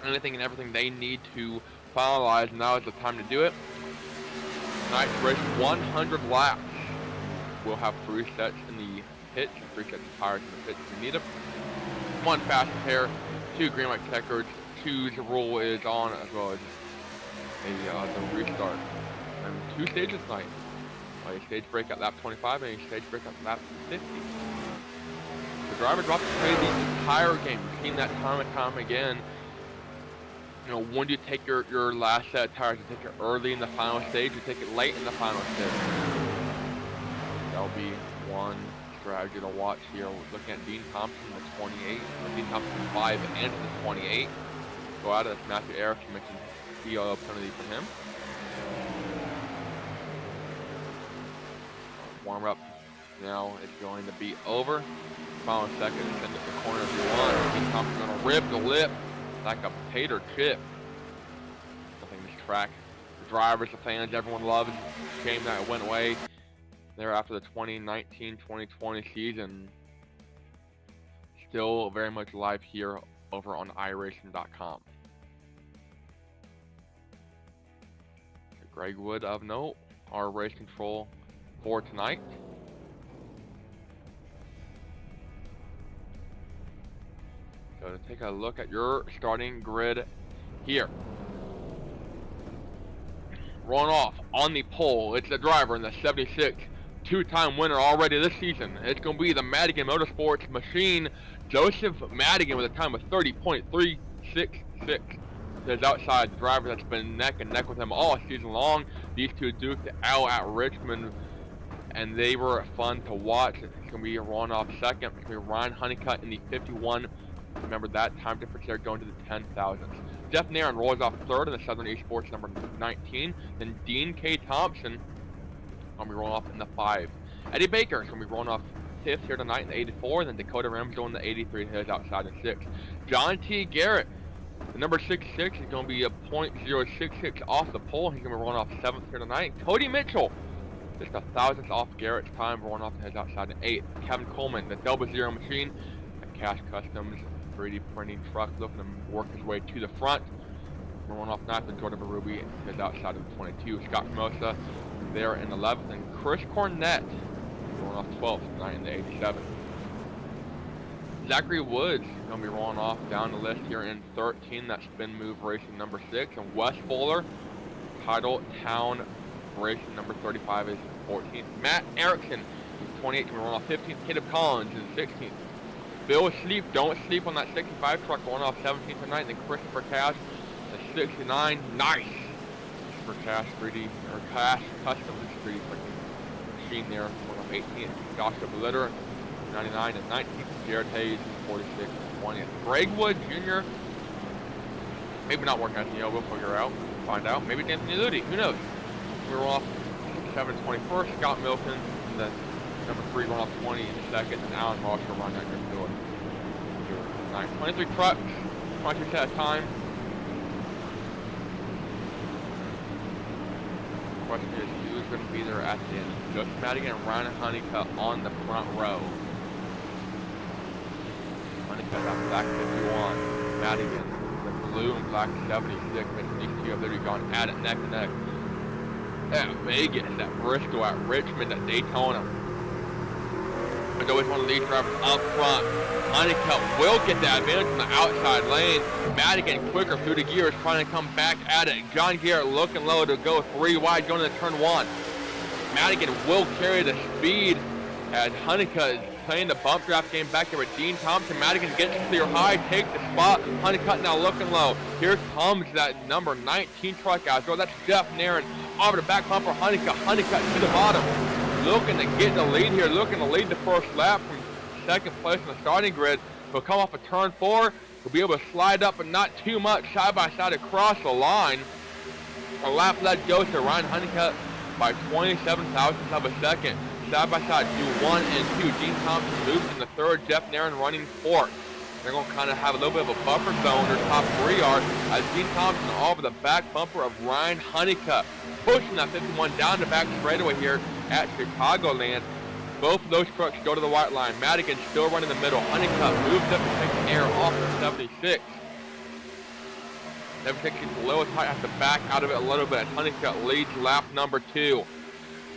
anything and everything they need to finalize. Now is the time to do it. Tonight's race, 100 laps. We'll have 3 sets in the pits, 3 sets of tires in the pits if we need them. 1 fast pair, 2 green light checkers, 2 the rule is on, as well as the restart. And 2 stages tonight. A stage break at lap 25 and a stage break at lap 50. The driver dropped to play the entire game. We've seen that time and time again. You know, when do you take your last set of tires? You take it early in the final stage, you take it late in the final stage. That'll be one strategy to watch here. We're looking at Dean Thompson, the 28, Dean Thompson 5 and the 28. Go out of this Matthew Eric, you mentioned ELO penalty for him. Warm up now is going to be over. Final second, send it to the corner if you want. Dean Thompson gonna rip the lip like a potato chip. I think this track, the drivers, the fans, everyone loves. Shame that it went away there after the 2019-2020 season. Still very much live here over on iRacing.com. Greg Wood of note, our race control for tonight. So to take a look at your starting grid here. Rolling off on the pole, it's the driver in the 76, 2-time winner already this season. It's going to be the Madigan Motorsports machine, Joseph Madigan, with a time of 30.366. There's outside the driver that's been neck and neck with him all season long. These two duked it out at Richmond, and they were fun to watch. It's going to be rolling off second. It's going to be Ryan Honeycutt in the 51. Remember that time difference there going to the 10,000s. Jeff Nairn rolls off third in the Southern Esports number 19. Then Dean K. Thompson going to be rolling off in the 5. Eddie Baker is going to be rolling off 5th here tonight in the 84. Then Dakota Ramsdale in the 83 is outside in 6. John T. Garrett, the number 66, is going to be a .066 off the pole. He's going to be rolling off 7th here tonight. Cody Mitchell, just a thousandth off Garrett's time, rolling off the heads outside in 8th. Kevin Coleman, the Delta Zero machine, a Cash Customs 3D printing truck, looking to work his way to the front. Rolling off 9th, and Jordan Berube is outside of the 22. Scott Formosa there in 11th, and Chris Cornett rolling off 12th tonight in the 87. Zachary Woods going to be rolling off down the list here in 13. That's Spin Move Racing number 6. And Wes Fuller, Title Town Racing number 35 is 14th. Matt Erickson, he's 28, going to be rolling off 15th. Caleb Collins is 16th. Bill Sleep, don't sleep on that 65 truck, going off 17th tonight. And then Christopher Cash, the 69. Nice! Christopher Cash 3D, or Cash Customs 3D machine there, going off 18th. Joshua Blitter, 99 and 19th. Jared Hayes, 46 and 20th. Greg Wood Jr., maybe not working at the we'll figure out, find out. Maybe Anthony Ludi, who knows? We're off 7 21st. Scott Milton, and then number 3 going off 22nd, and Alan Marshall running out your field. 23 trucks, 22 set of time. The question is, who's going to be there at the end? Joseph Madigan and Ryan Honeycutt on the front row. Honeycutt got black 51, Madigan, the blue and black 76, and these two up there gone at it neck and neck. At Vegas, at Bristol, at Richmond, at Daytona. There's always one of these drivers up front. Honeycutt will get that advantage from the outside lane. Madigan quicker through the gears, trying to come back at it. John Garrett looking low to go 3 wide going into turn 1. Madigan will carry the speed as Honeycutt is playing the bump draft game back there with Dean Thompson. Madigan gets to clear high, takes the spot. Honeycutt now looking low. Here comes that number 19 truck out. So that's Jeff Nairn over the back bumper. Honeycutt to the bottom. Looking to get the lead here, looking to lead the first lap from second place on the starting grid. He'll come off of turn 4. He'll be able to slide up, but not too much, side by side across the line. A lap lead goes to Ryan Honeycutt by 27 thousandths of a second. Side by side, do 1 and 2. Dean Thompson moves in the 3rd. Jeff Nairn running 4th. They're going to kind of have a little bit of a buffer zone. Their top 3 are as Dean Thompson over the back bumper of Ryan Honeycutt, pushing that 51 down the back straightaway here at Chicagoland. Both of those trucks go to the white line. Madigan still running the middle. Honeycutt moves up to take the air off the 76. 76 gets a little tight, has to back out of it a little bit. Honeycutt leads lap number 2.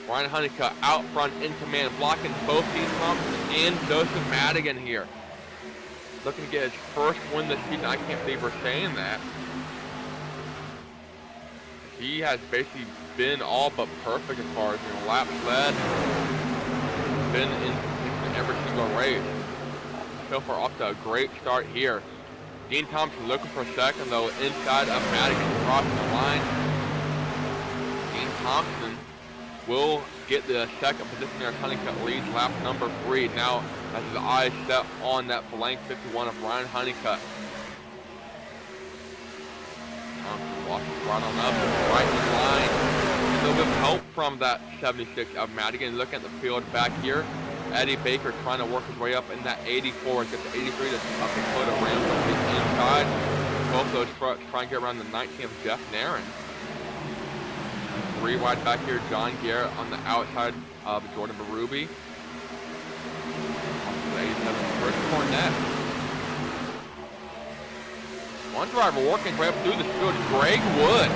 Ryan Honeycutt out front in command, blocking both Dean Thompson and Joseph Madigan here. Looking to get his first win this season. I can't believe we're saying that. He has basically been all but perfect as far as laps led. Been in every single race. So far off to a great start here. Dean Thompson looking for a second though inside of Madigan crossing the line. Dean Thompson will get the second position there as Honeycutt leads lap number 3. Now as his eyes set on that blank 51 of Ryan Honeycutt. Thompson walks right on up, right in line. A little bit of help from that 76 of Madigan. Looking at the field back here. Eddie Baker trying to work his way up in that 84. Gets the 83 to up and put a ramp on the inside. Both those trucks try and get around the 19 of Jeff Nairn. 3 wide back here, John Garrett on the outside of Jordan Berube. The 87 first Cornette. One driver working his way up through the field, Greg Wood.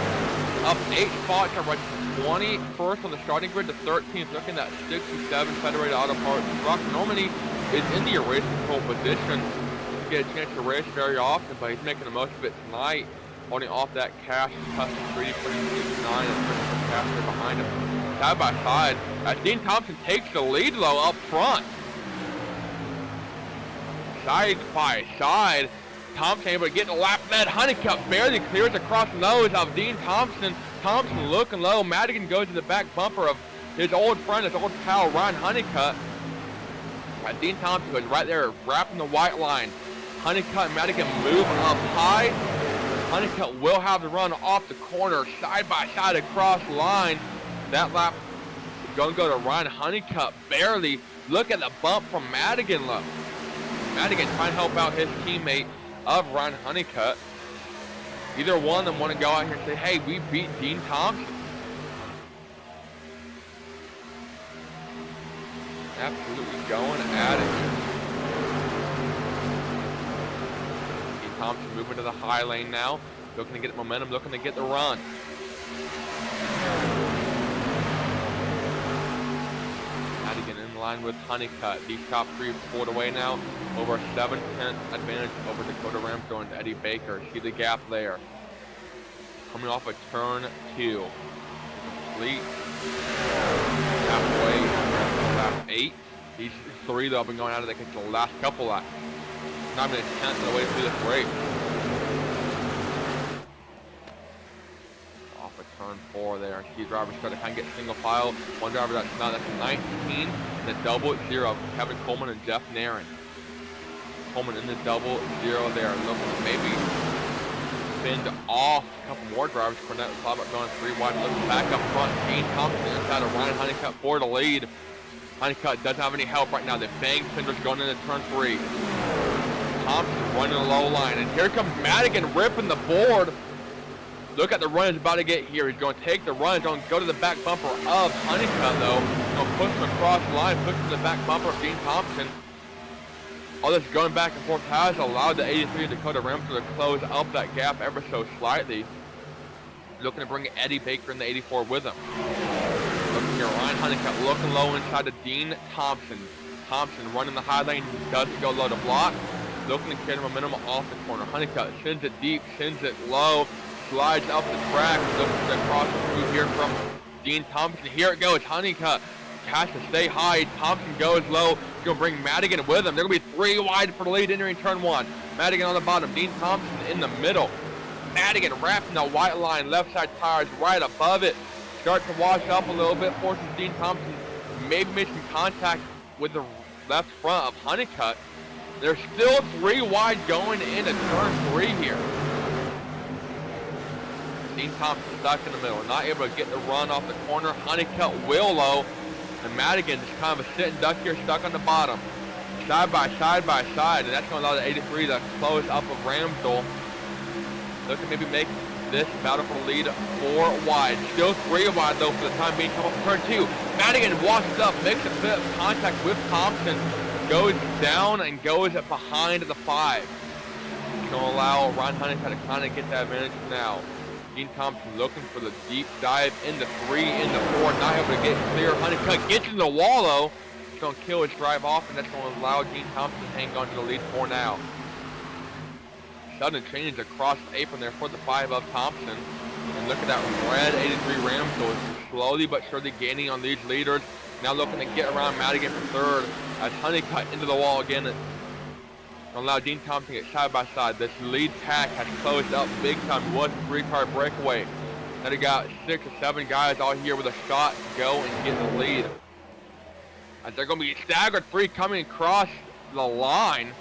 Up 8 spots, right 21st on the starting grid to 13th, looking at 67 Federated Auto Parts. Brock Normani is in the race control position. Doesn't get a chance to race very often, but he's making the most of it tonight. Holding off that Cash Custom 3D putting 69 and Christopher Cash there behind him. Side by side, as Dean Thompson takes the lead low up front. Side by side, Thompson able to get the lap led. Honeycutt barely clears across the nose of Dean Thompson. Thompson looking low. Madigan goes to the back bumper of his old friend, his old pal, Ryan Honeycutt. Dean Thompson was right there wrapping the white line. Honeycutt and Madigan move up high. Honeycutt will have the run off the corner, side by side across line. That lap is going to go to Ryan Honeycutt barely. Look at the bump from Madigan low. Madigan trying to help out his teammate of Ryan Honeycutt. Either one of them want to go out here and say, hey, we beat Dean Thompson. Absolutely going at it. Dean Thompson moving to the high lane now. Looking to get momentum, looking to get the run. Madigan in line with Honeycutt. These top 3 pulled away now. Over a 7-10 advantage over Dakota Ramsdorf and Eddie Baker. See the gap there. Coming off of turn 2. Complete. Halfway. Lap 8. These 3 though have been going out of the last couple laps. Not even a tenth of the way through this race. Off of turn 4 there. See drivers try to kind of get single file. One driver that's not, that's 19. The double 0. Kevin Coleman and Jeff Nairn. Coleman in the double 0 there. Looking to maybe fend off a couple more drivers. Cornette was about going 3 wide. Looking back up front. Dean Thompson inside of Ryan Honeycutt for the lead. Honeycutt doesn't have any help right now. The bang fenders going into turn 3. Thompson running a low line. And here comes Madigan ripping the board. Look at the run he's about to get here. He's going to take the run. He's going to go to the back bumper of Honeycutt though. He's going to push him across the line. Push him to the back bumper of Dean Thompson. All this going back and forth has allowed the 83 Dakota Ramsdorf to close up that gap ever so slightly. Looking to bring Eddie Baker in the 84 with him. Looking here, Ryan Honeycutt looking low inside to Dean Thompson. Thompson running the high lane, doesn't go low to block. Looking to carry the momentum off the corner. Honeycutt sends it deep, sends it low, slides up the track. Looking to cross through here from Dean Thompson. Here it goes, Honeycutt. Has to stay high. Thompson goes low. He's going to bring Madigan with him. They're going to be 3 wide for the lead entering turn 1. Madigan on the bottom. Dean Thompson in the middle. Madigan wrapping the white line. Left side tires right above it. Starts to wash up a little bit. Forces Dean Thompson maybe make some contact with the left front of Honeycutt. There's still 3 wide going into turn 3 here. Dean Thompson stuck in the middle. Not able to get the run off the corner. Honeycutt will low. And Madigan just kind of a sitting duck here, stuck on the bottom. Side by side, and that's going to allow the 83 to close up of Ramsdorf. Looking to maybe make this battle for the lead 4 wide. Still 3 wide though for the time being. Come up to turn 2. Madigan washes up, makes a bit of contact with Thompson. Goes down and goes behind the 5. going to allow Ryan Honeycutt to kind of get that advantage now. Dean Thompson looking for the deep dive into 3, into 4, not able to get clear. Honeycutt gets in the wall though. He's going to kill his drive off, and that's going to allow Dean Thompson to hang on to the lead for now. Sudden change across the apron there for the 5 of Thompson. And look at that red 83 Ramsdale, slowly but surely gaining on these leaders. Now looking to get around Madigan for 3rd as Honeycutt into the wall again. Allow Dean Thompson to get side by side. This lead pack has closed up big time. It was a 3-car breakaway. Now they got 6 or 7 guys all here with a shot to go and get the lead. As they're going to be staggered 3 coming across the line.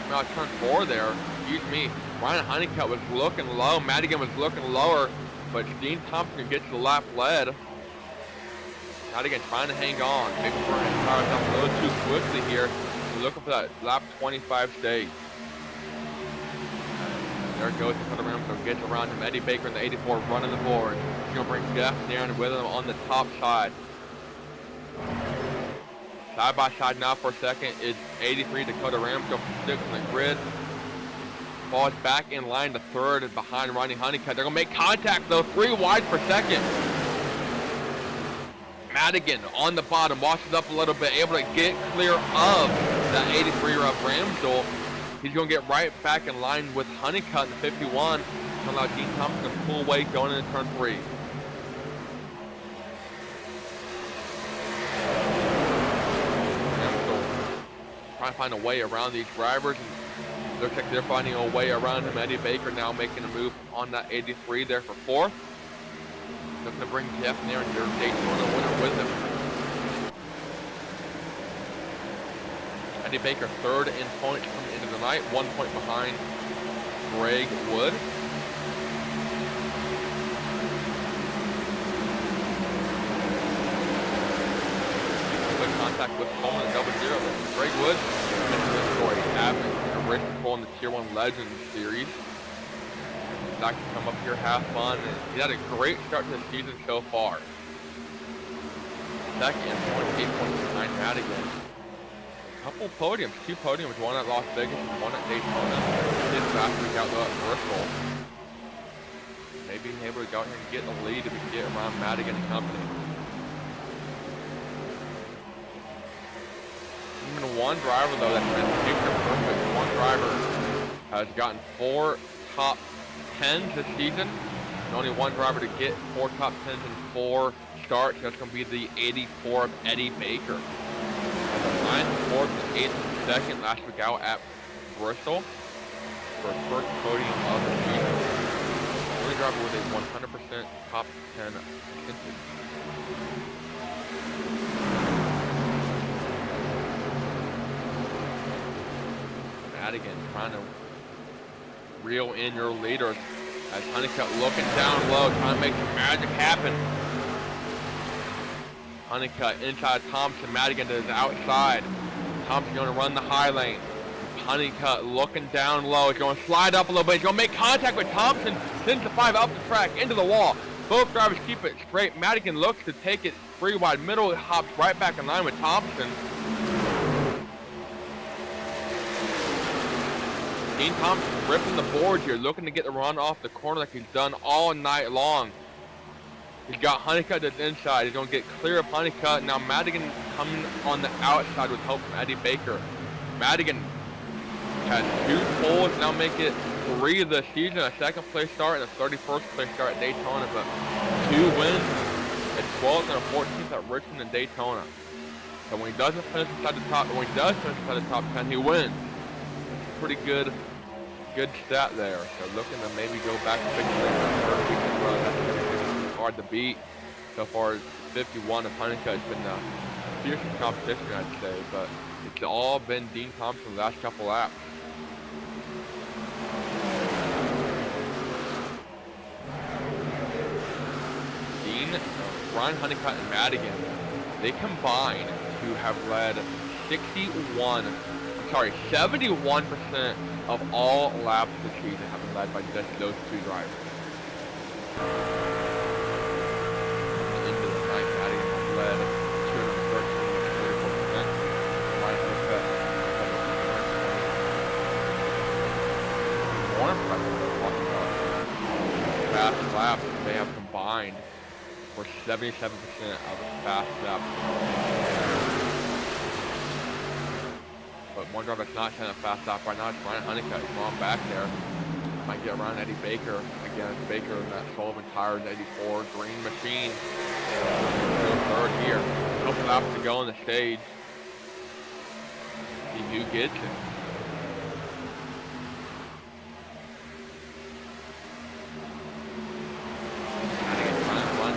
Now turn 4 there. Excuse me. Ryan Honeycutt was looking low. Madigan was looking lower. But Dean Thompson gets the lap led. Madigan trying to hang on. Maybe burning his tires up a little too quickly here. We're looking for that lap 25 stage. There goes Cotterman, so gets around him. Eddie Baker in the 84 running the board. He's going to bring Jeff Nairn with him on the top side. Side by side now for a second is 83 Dakota Ramsdale from 6th on the grid. Falls back in line to 3rd behind Ronnie Honeycutt. They're going to make contact though, 3 wide per second. Madigan on the bottom, washes up a little bit, able to get clear of that 83 of Ramsdale. He's going to get right back in line with Honeycutt in the 51 to allow Dean Thompson to pull away going into turn 3. Trying to find a way around these drivers. And looks like they're finding a way around him. Eddie Baker now making a move on that 83 there for 4th. Looking to bring Jeff Nairn, their Daytona winner, with him. Eddie Baker 3rd in points coming into the night, 1 point behind Greg Wood. Good contact with Coleman at 0-0. Greg Wood, this story, having a race control in the Tier 1 Legends Series. That can come up here, have fun. And he's had a great start to the season so far. Second, 8 points behind Madigan. A couple podiums, 2 podiums, one at Las Vegas and one at Daytona. His last week out though at Bristol. Maybe able to go out here and get the lead if we can get around Madigan and company. Even one driver though that's been picture perfect. One driver has gotten 4 top 10s this season, and only one driver to get 4 top 10s in 4 starts. That's going to be the 84 of Eddie Baker. As a 9th, 4th, and 8th, and 2nd last week out at Bristol for his first podium of the season. Only driver with a 100% top 10 percentage. Madigan trying to reel in your leaders as Honeycutt looking down low, trying to make some magic happen. Honeycutt inside Thompson, Madigan to the outside. Thompson going to run the high lane. Honeycutt looking down low, he's going to slide up a little bit, he's going to make contact with Thompson, sends the 5 up the track, into the wall. Both drivers keep it straight. Madigan looks to take it 3 wide middle, hops right back in line with Thompson. Dean Thompson ripping the board here, looking to get the run off the corner like he's done all night long. He's got Honeycutt to the inside. He's going to get clear of Honeycutt. Now Madigan coming on the outside with help from Eddie Baker. Madigan has 2 poles, now make it 3 of the season, a 2nd place start and a 31st place start at Daytona, but 2 wins, a 12th and a 14th at Richmond and Daytona. So when he doesn't finish inside the top, when he does finish inside the top 10, he wins. Pretty good stat there. So looking to maybe go back to 53 first week as well. That's going to be hard to beat. So far, 51 of Honeycutt has been fierce competition, I'd say, but it's all been Dean Thompson's last couple laps. Ryan Honeycutt and Madigan, they combined to have led 71% of all laps this season have been led by just those 2 drivers. Into the night, Madigan has led 213 44%. Ryan Honeycutt unimpressive. Fast laps they have combined for 77% of the fast laps. But one driver that's not setting a fast lap right now is Ryan Honeycutt. He's on back there. Might get around Eddie Baker. Again, it's Baker in that Sullivan Tires 84 green machine. Still third here. Couple laps to go on the stage. See who gets it.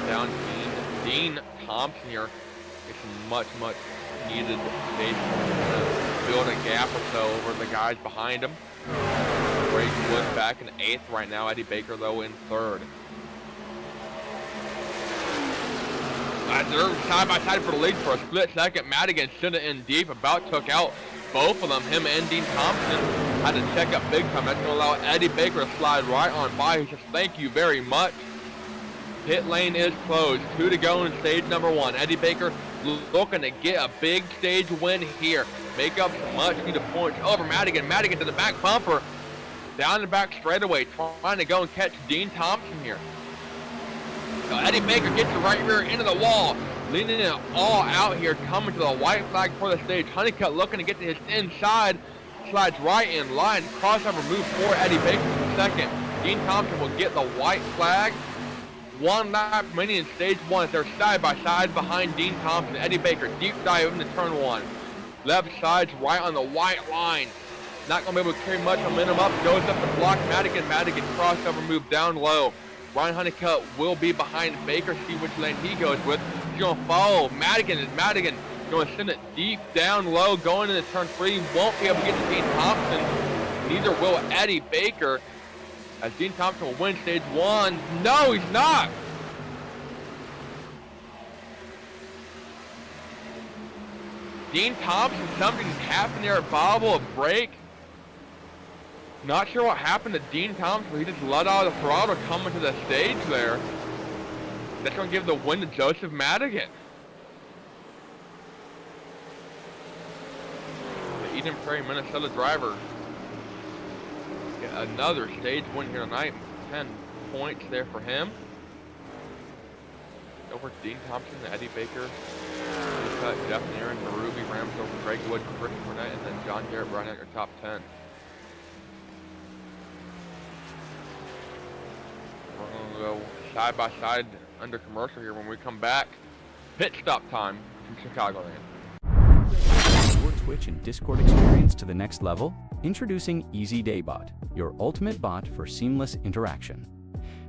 Down Dean Thompson here. It's much needed stage to build a gap or so over the guys behind him. Greg Wood back in 8th right now. Eddie Baker though in 3rd. They're side by side for the lead for a split second. Madigan sent it in deep, about took out both of them. Him and Dean Thompson had to check up big time. That's going to allow Eddie Baker to slide right on by. He says thank you very much. Pit lane is closed. 2 to go in stage number 1. Eddie Baker looking to get a big stage win here. Make up some much needed points over Madigan. Madigan to the back bumper. Down the back straightaway. Trying to go and catch Dean Thompson here. So Eddie Baker gets the right rear into the wall. Leaning it all out here. Coming to the white flag for the stage. Honeycutt looking to get to his inside. Slides right in line. Crossover move for Eddie Baker for second. Dean Thompson will get the white flag. 1 lap remaining in stage 1. They're side by side behind Dean Thompson. Eddie Baker deep dive into turn 1. Left side's right on the white line. Not going to be able to carry much momentum up. Goes up to block Madigan. Madigan crossover move down low. Ryan Honeycutt will be behind Baker. See which lane he goes with. He's going to follow Madigan. Madigan going to send it deep down low. Going into turn 3. Won't be able to get to Dean Thompson. Neither will Eddie Baker. As Dean Thompson will win stage 1. No, he's not. Dean Thompson, something happened there at Bobble, a break. Not sure what happened to Dean Thompson, but he just let out of the throttle coming to the stage there. That's going to give the win to Joseph Madigan. The Eden Prairie, Minnesota driver. Another stage win here tonight. 10 points there for him. Over Dean Thompson, Eddie Baker, Jeff Aaron, Ruby Rams over Greg Wood, Chris Burnett, and then John Garrett running at your top 10. We're going to go side by side under commercial here when we come back. Pit stop time from Chicagoland. Your Twitch and Discord experience to the next level? Introducing Easy Daybot, your ultimate bot for seamless interaction.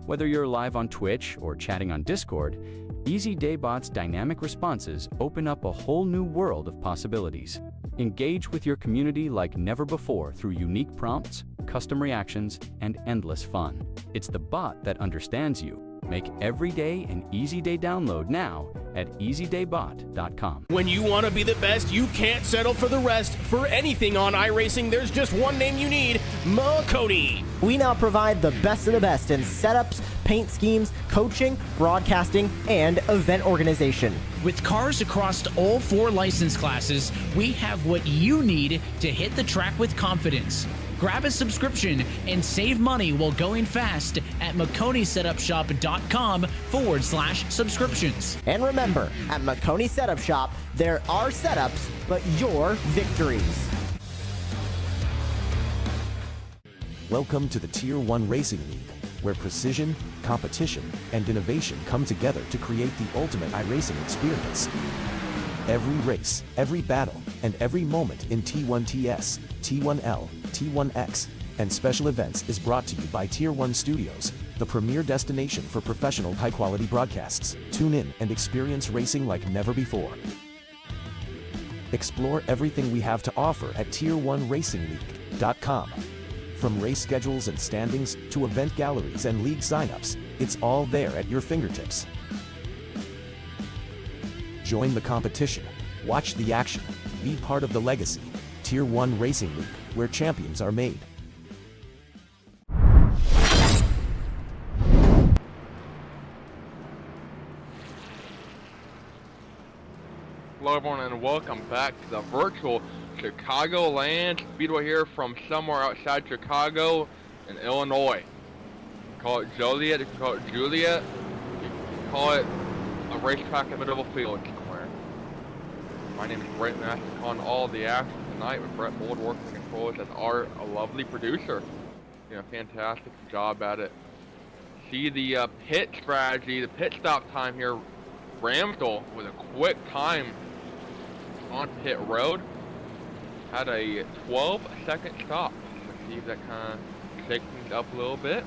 Whether you're live on Twitch or chatting on Discord, Easy Daybot's dynamic responses open up a whole new world of possibilities. Engage with your community like never before through unique prompts, custom reactions, and endless fun. It's the bot that understands you. Make every day an Easy Day download now at easydaybot.com. When you want to be the best, you can't settle for the rest. For anything on iRacing, there's just one name you need, McConey. We now provide the best of the best in setups, paint schemes, coaching, broadcasting, and event organization. With cars across all 4 license classes, we have what you need to hit the track with confidence. Grab a subscription and save money while going fast at McConeySetupShop.com/subscriptions. And remember, at McConey Setup Shop, there are setups, but your victories. Welcome to the Tier 1 Racing League, where precision, competition, and innovation come together to create the ultimate iRacing experience. Every race, every battle, and every moment in T1TS, T1L, T1X, and special events is brought to you by Tier 1 Studios, the premier destination for professional high-quality broadcasts. Tune in and experience racing like never before. Explore everything we have to offer at Tier1RacingLeague.com. From race schedules and standings to event galleries and league signups, it's all there at your fingertips. Join the competition, watch the action, be part of the legacy. Tier 1 Racing League, where champions are made. Hello everyone and welcome back to the virtual Chicagoland Speedway here from somewhere outside Chicago. in Illinois. Call it Joliet, you can call it Juliet, you can call it a racetrack in the middle of a field somewhere. My name is Brent, and I have to call all the action tonight with Brett Bold working the controls as our lovely producer. You know, fantastic job at it. See the pit strategy, the pit stop time here. Ramsdell with a quick time on pit road. Had a 12-second stop. So see if that kind of shakes things up a little bit.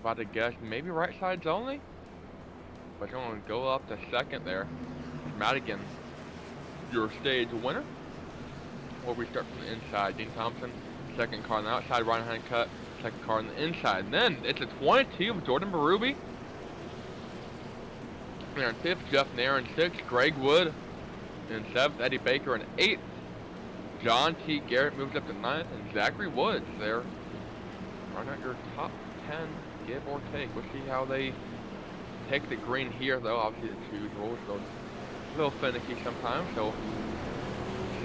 About to guess maybe right sides only. But you're going to go up to second there. Madigan, your stage winner. Or we start from the inside. Dean Thompson, second car on the outside. Ryan Honeycutt, second car on the inside. And then it's a 22 of Jordan Berube. There in 5th, Jeff Nair in 6th, Greg Wood in 7th, Eddie Baker in 8th, John T. Garrett moves up to 9th, and Zachary Woods there. Run out your top 10, give or take. We'll see how they take the green here, though. Obviously, the 2 rules go a little finicky sometimes. So,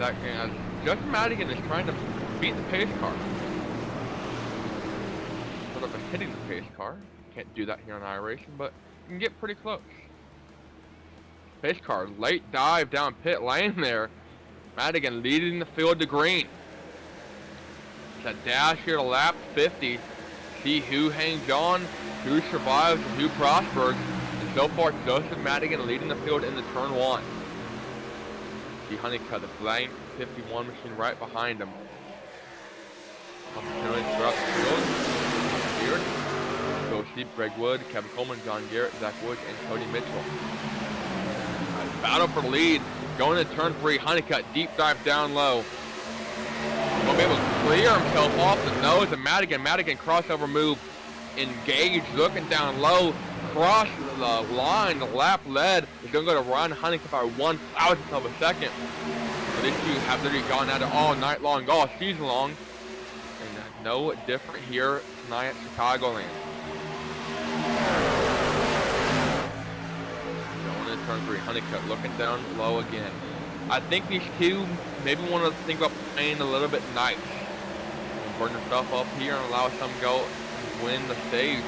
as Justin Madigan is trying to beat the pace car. Sort of hitting the pace car. Can't do that here on iRacing, but you can get pretty close. Pace car, late dive down pit lane there. Madigan leading the field to green. It's a dash here to lap 50. See who hangs on, who survives, and who prospers. And so far, Joseph Madigan leading the field into turn 1. See Honeycutt, the blank 51 machine right behind him. Opportunities throughout the field. Here. So Steve, Greg Wood, Kevin Coleman, John Garrett, Zach Woods, and Cody Mitchell. Battle for the lead, going to turn 3, Honeycutt, deep dive down low. Will be able to clear himself off the nose of Madigan. Madigan crossover move, engaged, looking down low, cross the line, the lap lead is going to go to Ryan Honeycutt by 1/1000th of a second. So these two have literally gone at it all night long, all season long. And no different here tonight at Chicagoland. Turn 3, Honeycutt looking down low again. I think these two maybe want to think about playing a little bit nice. Burn their stuff up here and allow some go and win the stage.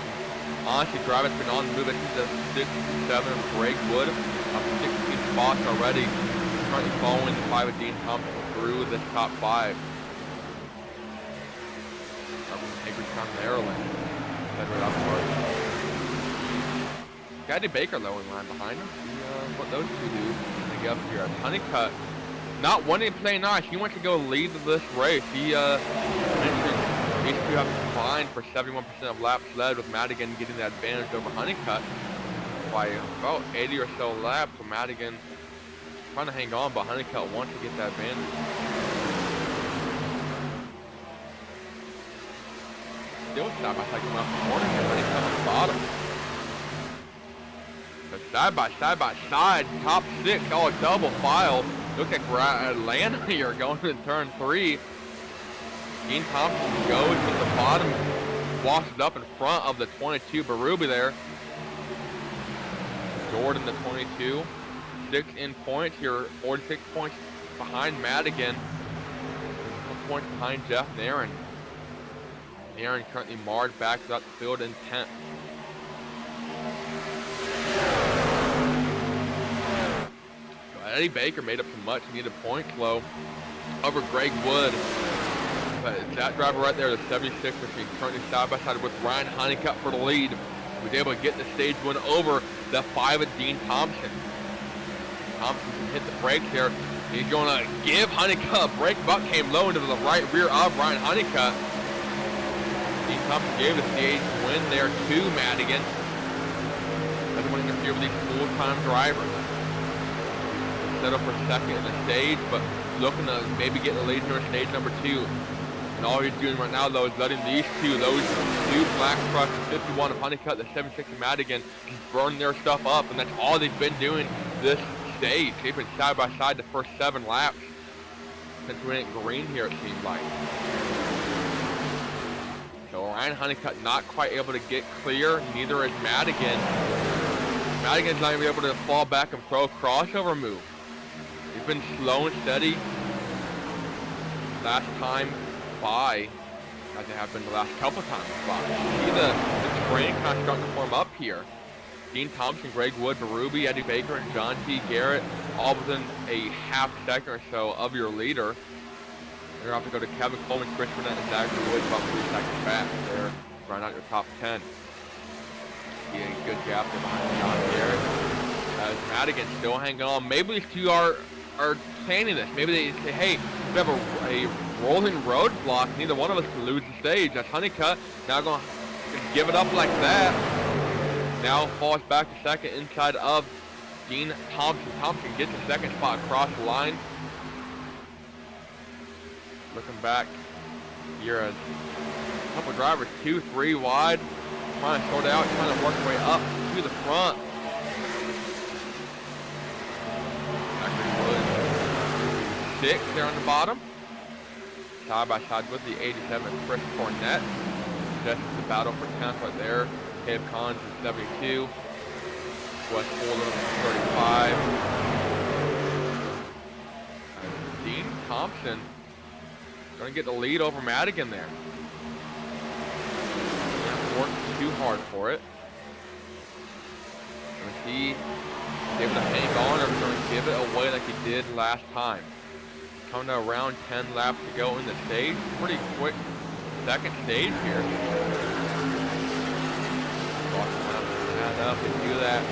Honestly, driving's been on the move. It's the 6, 7 of Greg Wood, up to 16 spots already. Currently following the 5 of Dean Thompson through this top 5. Up in Hagerstown, Maryland. Head right off the road. Eddie Baker though in line behind him. See what those two do when they get up here. Honeycutt not wanting to play nice. He wants to go lead this race. He mentioned these two have combined for 71% of laps led, with Madigan getting the advantage over Honeycutt by about 80 or so laps. So Madigan trying to hang on, but Honeycutt wants to get that advantage. Still side by side coming off the corner here. Honeycutt on the bottom. Side by side, top 6, all double file. Looks like we're at Atlanta here going to turn 3. Dean Thompson goes to the bottom, washes up in front of the 22 Berube there. Jordan, the 22, 6 in points here, 46 points behind Madigan, 1 point behind Jeff Nairn. Nairn currently marred back throughout the field in 10th. Eddie Baker made up some much needed points low over Greg Wood. But that driver right there, the 76 machine, currently side by side with Ryan Honeycutt for the lead. He was able to get the stage win over the 5 of Dean Thompson. Thompson can hit the brakes here. He's going to give Honeycutt a break. Buck came low into the right rear of Ryan Honeycutt. Dean Thompson gave the stage win there to Madigan. Doesn't want to interfere with these full-time drivers. Set up for second in the stage, but looking to maybe get the lead here in stage number 2. And all he's doing right now, though, is letting those two black trucks, 51 of Honeycutt, the 76 of Madigan, just burn their stuff up, and that's all they've been doing this stage. They've been side by side the first 7 laps since we went green here, it seemed like. So Ryan Honeycutt not quite able to get clear, neither is Madigan. Madigan's not even able to fall back and throw a crossover move. He's been slow and steady last time by as they have been the last couple times. But see the train kind of starting to form up here. Dean Thompson, Greg Wood, Berube, Eddie Baker, and John T. Garrett, all within a half second or so of your leader. You're going to have to go to Kevin Coleman, Chris Burnett, and Zachary Woods about 3 seconds back. They're running out your top 10. See a good gap there behind John Garrett. As Madigan still hanging on. Maybe these two are planning this. Maybe they say, hey, we have a rolling roadblock. Neither one of us can lose the stage. That's Honeycutt. Now going to give it up like that. Now falls back to second inside of Dean Thompson. Thompson gets the second spot across the line. Looking back here as a couple drivers, 2-3 wide. Trying to sort it out, trying to work their way up to the front. Zachary Wood, 6 there on the bottom. Side by side with the 87, Chris Cornett. Just the battle for 10th right there. Caleb Collins is 72. Wes Fuller is 35. Dean Thompson going to get the lead over Madigan there. Work too hard for it. Going to see if he's able to hang on or going to give it away like he did last time. Coming to around 10 laps to go in the stage. Pretty quick second stage here. Add up and do that.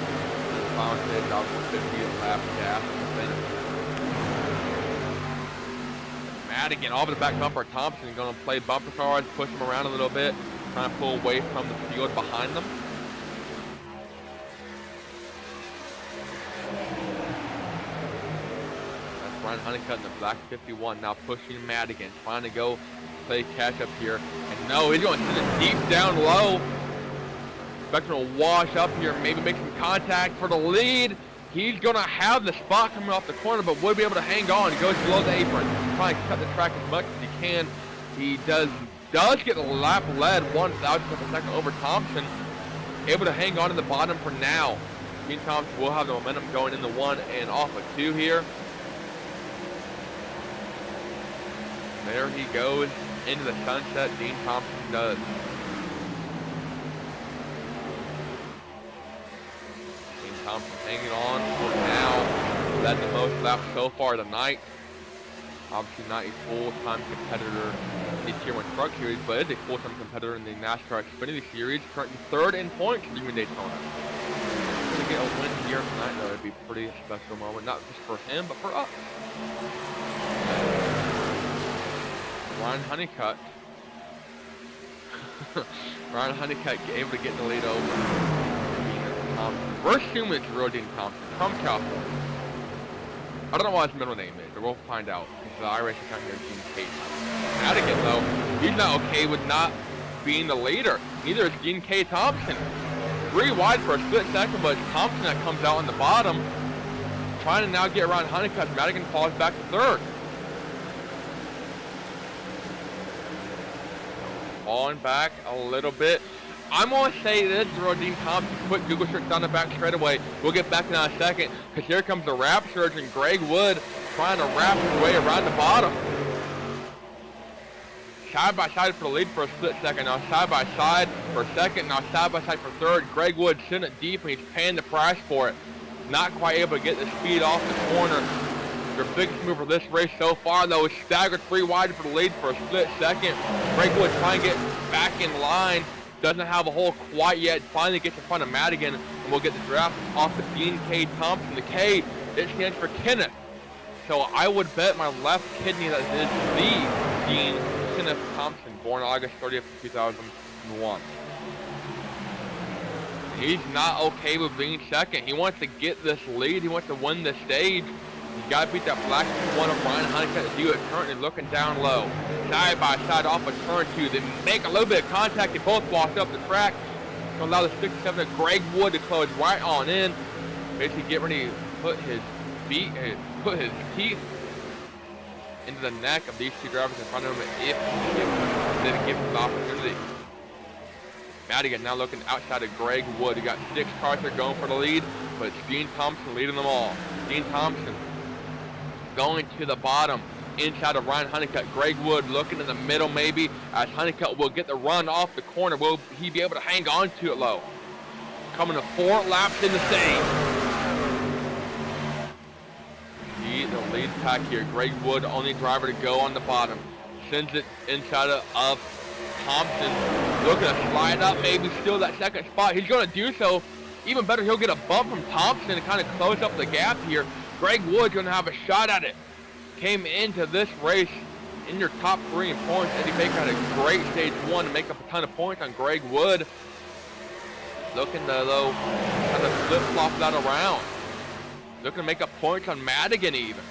Final stage, out for 50 lap gas and finish. Madigan off the back bumper. Thompson going to play bumper cars, push him around a little bit, trying to pull away from the field behind them. That's Ryan Honeycutt in the black 51 now pushing Madigan, trying to go play catch up here. And no, he's going to send it deep down low. Expecting to wash up here, maybe make some contact for the lead. He's going to have the spot coming off the corner, but would be able to hang on. He goes below the apron, trying to cut the track as much as he can. He does get the lap led 1,000th of a second over Thompson. Able to hang on to the bottom for now. Dean Thompson will have the momentum going into 1 and off of 2 here. There he goes into the sunset. Dean Thompson does. Thompson hanging on for now. Led the most laps so far tonight. Obviously not a full-time competitor in the Tier 1 Truck Series, but is a full-time competitor in the NASCAR Xfinity Series, currently 3rd in points for Green Daytona. To get a win here tonight, though, it'd be a pretty special moment, not just for him, but for us. Ryan Honeycutt. Ryan Honeycutt able to get the lead over. We're assuming it's real Dean Thompson from California. I don't know what his middle name is, but we'll find out. It's the iRacing account here, Dean K. Madigan, though, he's not okay with not being the leader. Neither is Dean K. Thompson. 3 wide for a split second, but it's Thompson that comes out on the bottom. Trying to now get around Honeycutt. Madigan falls back to 3rd. Falling back a little bit. I'm going to say this, Dean Thompson, quick Google search down the back straightaway. We'll get back in a second, because here comes the wrap surgeon, Greg Wood, trying to wrap his way around the bottom. Side by side for the lead for a split second. Now side by side for a second. Now side by side for 3rd. Greg Wood sitting it deep, and he's paying the price for it. Not quite able to get the speed off the corner. Their biggest move for this race so far, though, is staggered 3 wide for the lead for a split second. Greg Wood trying to get back in line. Doesn't have a hole quite yet. Finally gets in front of Madigan, and we'll get the draft off of Dean K. Thompson. The K, it stands for Kenneth. So I would bet my left kidney that is the Dean Kenneth Thompson, born August 30th, 2001. He's not okay with being second. He wants to get this lead. He wants to win the stage. He's got to beat that black one of Ryan Honeycutt to do it. Currently looking down low. Side by side off of turn 2. They make a little bit of contact. They both walked up the track to allow the 67 of Greg Wood to close right on in. Basically get ready to put his teeth into the neck of these 2 drivers in front of him if he didn't give him the opportunity. Madigan now looking outside of Greg Wood. He got 6 cars there going for the lead, but it's Dean Thompson leading them all. Dean Thompson going to the bottom. inside of Ryan Honeycutt. Greg Wood looking in the middle maybe as Honeycutt will get the run off the corner. Will he be able to hang on to it low? Coming to 4 laps in the stage. See the lead pack here. Greg Wood, only driver to go on the bottom. Sends it inside of Thompson. Looking to slide up, maybe steal that second spot. He's going to do so. Even better, he'll get a bump from Thompson to kind of close up the gap here. Greg Wood's going to have a shot at it. Came into this race in your top 3 in points. Eddie Baker had a great stage 1 to make up a ton of points on Greg Wood. Looking to, though, kind of flip-flop that around. Looking to make up points on Madigan even.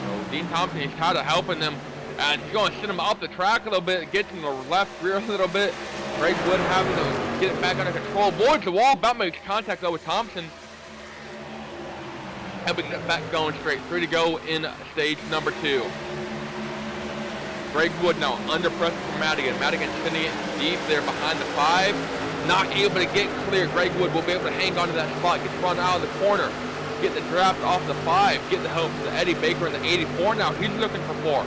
So Dean Thompson, he's kind of helping them. And he's going to send him up the track a little bit, get in the left rear a little bit. Greg Wood having to get it back under control. Boards the wall, about makes contact though with Thompson. And we get it back going straight. 3 to go in stage number 2. Greg Wood now under pressure from Madigan. Madigan sending it deep there behind the 5. Not able to get clear. Greg Wood will be able to hang on to that spot. Get run out of the corner. Get the draft off the 5. Get the help from Eddie Baker in the 84 now. He's looking for 4.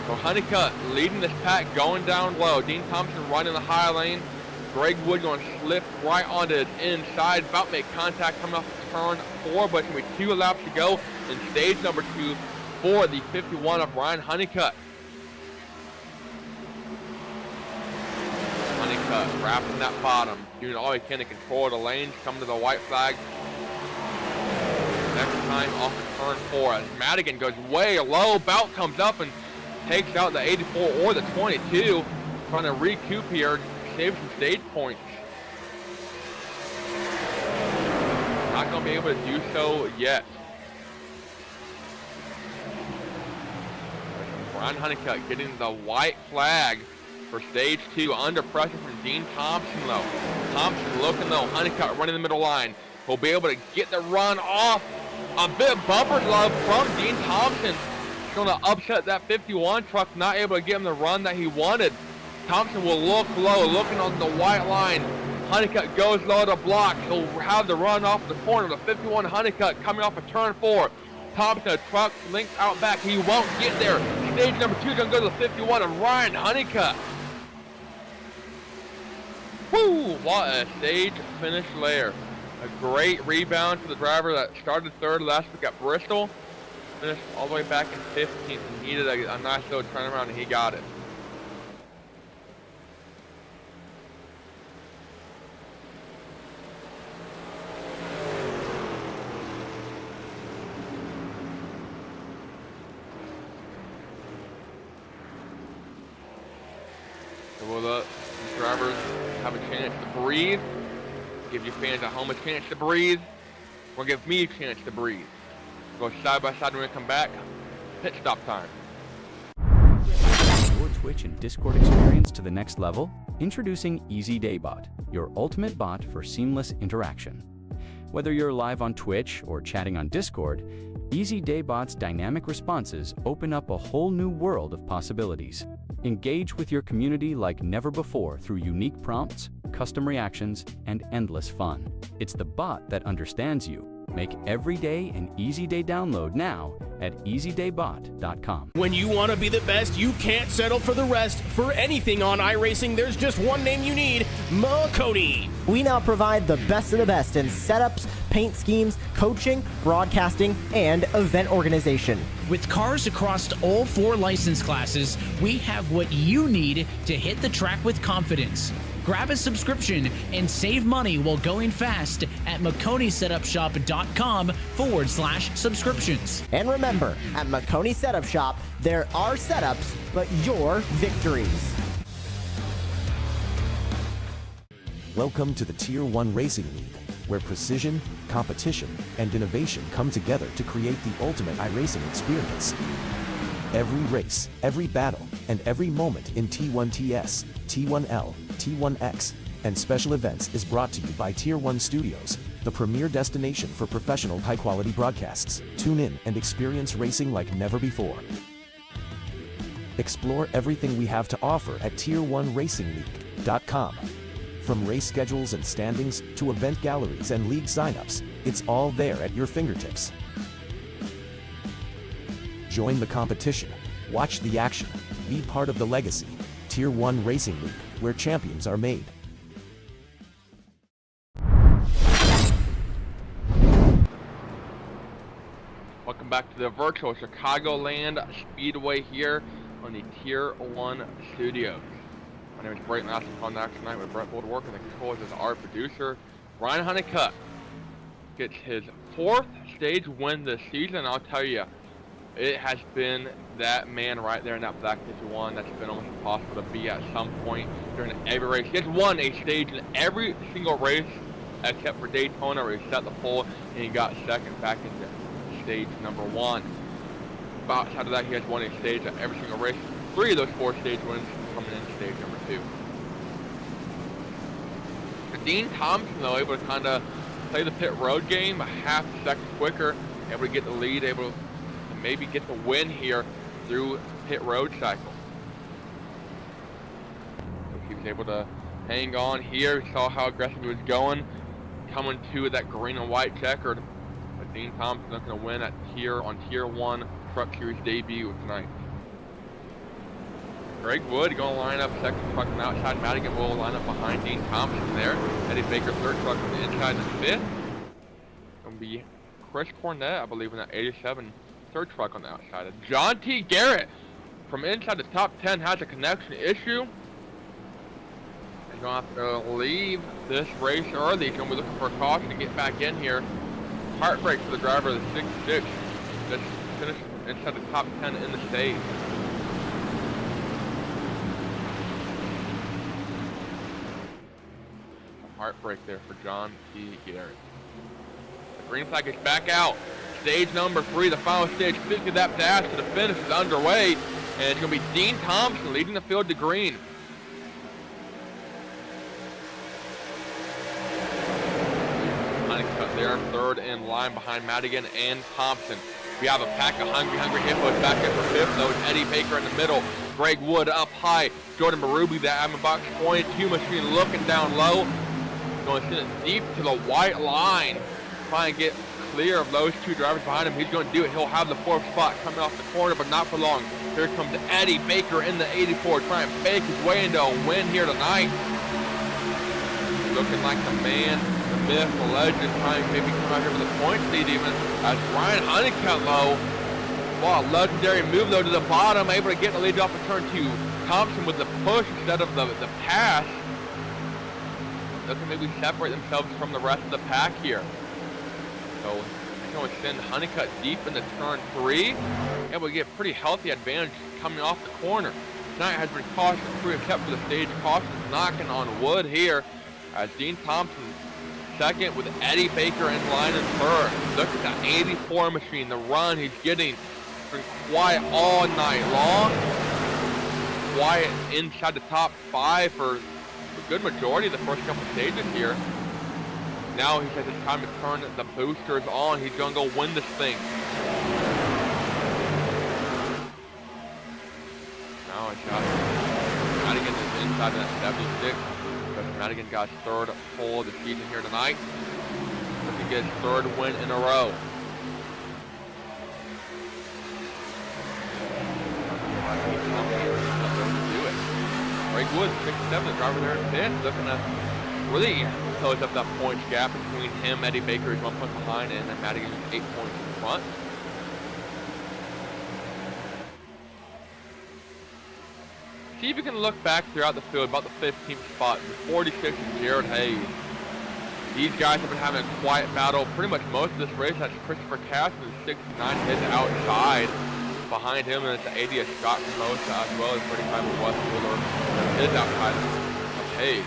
So Honeycutt leading this pack, going down low. Dean Thompson running the high lane. Greg Wood going to slip right onto his inside. About to make contact coming off of turn 4, but it's going to be 2 laps to go in stage number 2 for the 51 of Ryan Honeycutt. Honeycutt wrapping that bottom, doing all he can to control the lanes, coming to the white flag. Next time off of turn 4 as Madigan goes way low. Bout comes up and takes out the 84 or the 22, trying to recoup here, save some stage points. Not going to be able to do so yet. Ryan Honeycutt getting the white flag for stage 2, under pressure from Dean Thompson though. Thompson looking though, Honeycutt running the middle line. He'll be able to get the run off. A bit of bumper love from Dean Thompson. Going to upset that 51 truck, not able to get him the run that he wanted. Thompson will look low, looking on the white line. Honeycutt goes low to block. He'll have the run off the corner. The 51 Honeycutt coming off of turn 4. Thompson, a truck links out back. He won't get there. Stage number 2 going to go to the 51 of Ryan Honeycutt. Woo! What a stage finish there. A great rebound for the driver that started 3rd last week at Bristol. Finished all the way back in 15th and needed a nice little turnaround, and he got it. So will the drivers have a chance to breathe? Give you fans at home a chance to breathe. Or give me a chance to breathe. Go side by side when we come back. Pit stop time. Your Twitch and Discord experience to the next level? Introducing Easy Daybot, your ultimate bot for seamless interaction. Whether you're live on Twitch or chatting on Discord, Easy Daybot's dynamic responses open up a whole new world of possibilities. Engage with your community like never before through unique prompts, custom reactions, and endless fun. It's the bot that understands you. Make every day an Easy Day download now at easydaybot.com. When you want to be the best, you can't settle for the rest. For anything on iRacing, there's just one name you need, Makoni. We now provide the best of the best in setups, paint schemes, coaching, broadcasting, and event organization. With cars across all 4 license classes, we have what you need to hit the track with confidence. Grab a subscription and save money while going fast at MakoniSetupShop.com/subscriptions. And remember, at Makoni Setup Shop, there are setups, but your victories. Welcome to the Tier 1 Racing League, where precision, competition, and innovation come together to create the ultimate iRacing experience. Every race, every battle, and every moment in T1TS, T1L, T1X, and special events is brought to you by Tier 1 Studios, the premier destination for professional high-quality broadcasts. Tune in and experience racing like never before. Explore everything we have to offer at Tier1RacingLeague.com. From race schedules and standings to event galleries and league signups, it's all there at your fingertips. Join the competition. Watch the action. Be part of the legacy. Tier 1 Racing League, where champions are made. Welcome back to the virtual Chicagoland Speedway here on the Tier 1 Studios. My name is Brayton Lasseter on the action tonight with Brett Woodwork, and the controls is our producer, Ryan Honeycutt. Gets his 4th stage win this season, and I'll tell you, it has been that man right there in that black 51 that's been almost impossible to be at some point during every race. He has won a stage in every single race except for Daytona, where he set the pole and he got second back into stage number 1. But outside of that, he has won a stage at every single race. 3 of those 4 stage wins coming in stage number 2. Dean Thompson, though, able to kind of play the pit road game a half second quicker, able to get the lead, able to maybe get the win here through pit road cycle. So he was able to hang on here. He saw how aggressive he was going, coming to that green and white checkered. But Dean Thompson looking to win at Tier 1 Truck Series debut tonight. Greg Wood going to line up second truck on the outside. Madigan will line up behind Dean Thompson there. Eddie Baker third truck on the inside, and 5th. Going to be Chris Cornett, I believe, in that 87 third truck on the outside. John T. Garrett from inside the top 10 has a connection issue. He's going to have to leave this race early. He's going to be looking for a caution to get back in here. Heartbreak for the driver of the 66. Just finished inside the top 10 in the stage. Heartbreak there for John T. Garrett. The green flag is back out. Stage number 3, the final stage, 50 lap dash to the finish is underway, and it's going to be Dean Thompson leading the field to green. Honeycutt there, third in line behind Madigan and Thompson. We have a pack of hungry hippos back in for 5th, though. It's Eddie Baker in the middle. Greg Wood up high. Jordan Marubi, the Admin Box 22 machine, looking down low. Going to send it deep to the white line. Try and get clear of those 2 drivers behind him. He's going to do it. He'll have the 4th spot coming off the corner, but not for long. Here comes Eddie Baker in the 84, trying to fake his way into a win here tonight. Looking like the man, the myth, the legend, trying to maybe come out here with a point lead even. As Ryan Honeycutt low. Wow, legendary move though to the bottom, able to get the lead off of turn 2. Thompson with the push instead of the pass. Looking maybe separate themselves from the rest of the pack here. So he's going to send Honeycutt deep into turn 3. Able to get a pretty healthy advantage coming off the corner. Tonight has been caution free except for the stage. Caution knocking on wood here. As Dean Thompson second with Eddie Baker in line in third. Look at that 84 machine, the run he's getting. Been quiet all night long. Quiet inside the top 5 for a good majority of the first couple stages here. Now he says it's time to turn the boosters on. He's going to go win this thing. Now it's got Madigan is inside of that 76. But Madigan got his 3rd pole of the season here tonight. Looking to get his 3rd win in a row. Greg Wood, 6-7, the driver there in 5th, looking to really close up that points gap between him, Eddie Baker is 1 point behind, and then Madigan is 8 points in front. See if you can look back throughout the field, about the 15th spot. The 46 is Jared Hayes. These guys have been having a quiet battle pretty much most of this race. That's Christopher Cass with 69 hits outside. Behind him, and it's the 80 of Scott Mimosa, as well as 35 of Wes Wheeler. His outside of Hayes.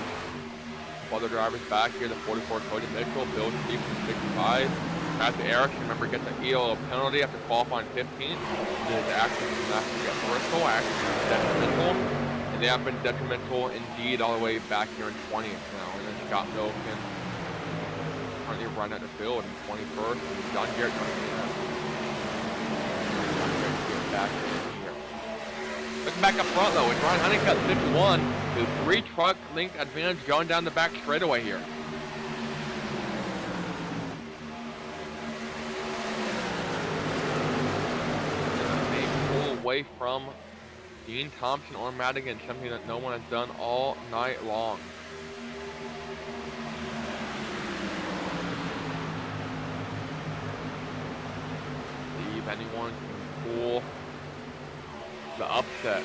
While the drivers back here, the 44 Cody Mitchell, Bill Stevenson 65. Matthew Erickson, remember, gets an ELO penalty after qualifying 15th. His actions from that to get Bristol, actions detrimental. And they have been detrimental indeed all the way back here in 20th now. And then Scott Milken currently running at the field in 21st. And John Garrett back here. Looking back up front though, it's Ryan Honeycutt 51, the 3 truck length advantage going down the back straightaway here. away from Dean Thompson or Madigan, something that no one has done all night long. See if anyone can pull the upset.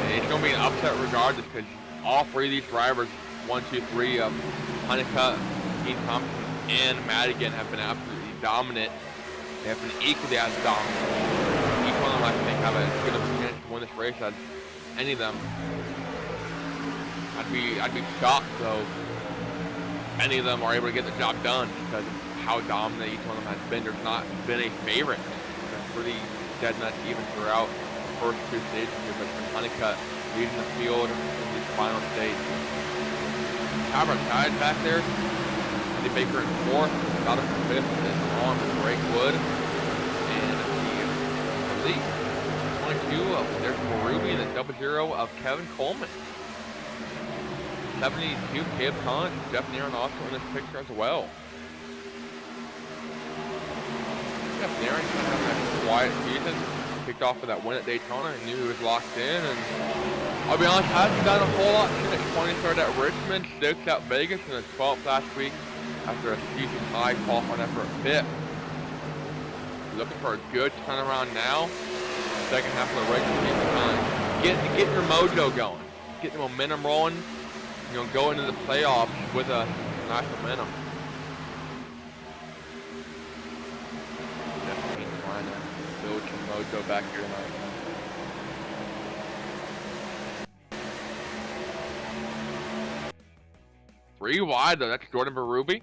And it's going to be an upset regardless because all three of these drivers, 1, 2, 3 of Honeycutt, Dean Thompson, and Madigan have been absolutely dominant. They have been equally as dominant. Each one of them, I think, have as good of a chance to win this race as any of them. I'd be shocked though if any of them are able to get the job done because of how dominant each one of them has been. There's not been a favorite. It's pretty dead nuts even throughout the first two stages here, but it's been Honeycutt leading the field in this final stage. Albert tied back there. Andy Baker in fourth, Cotterman in fifth, and on Drake Wood. And the lead, 22 of there's Ruby and the 00 of Kevin Coleman. 72, Caleb Collins, Jeff Neron also in this picture as well. Jeff Neron kind of having a quiet season. Kicked off with that win at Daytona and knew he was locked in. And I'll be honest, hasn't done a whole lot since 23rd at Richmond, 6th at Vegas, and a 12th last week after a season high qualifying effort at Pitt. Looking for a good turnaround now. Second half of the regular season time. Get your mojo going. Get the momentum rolling. You know, go into the playoffs with a nice momentum. Definitely trying to build some mojo back here tonight. Three wide though, that's Jordan Berube.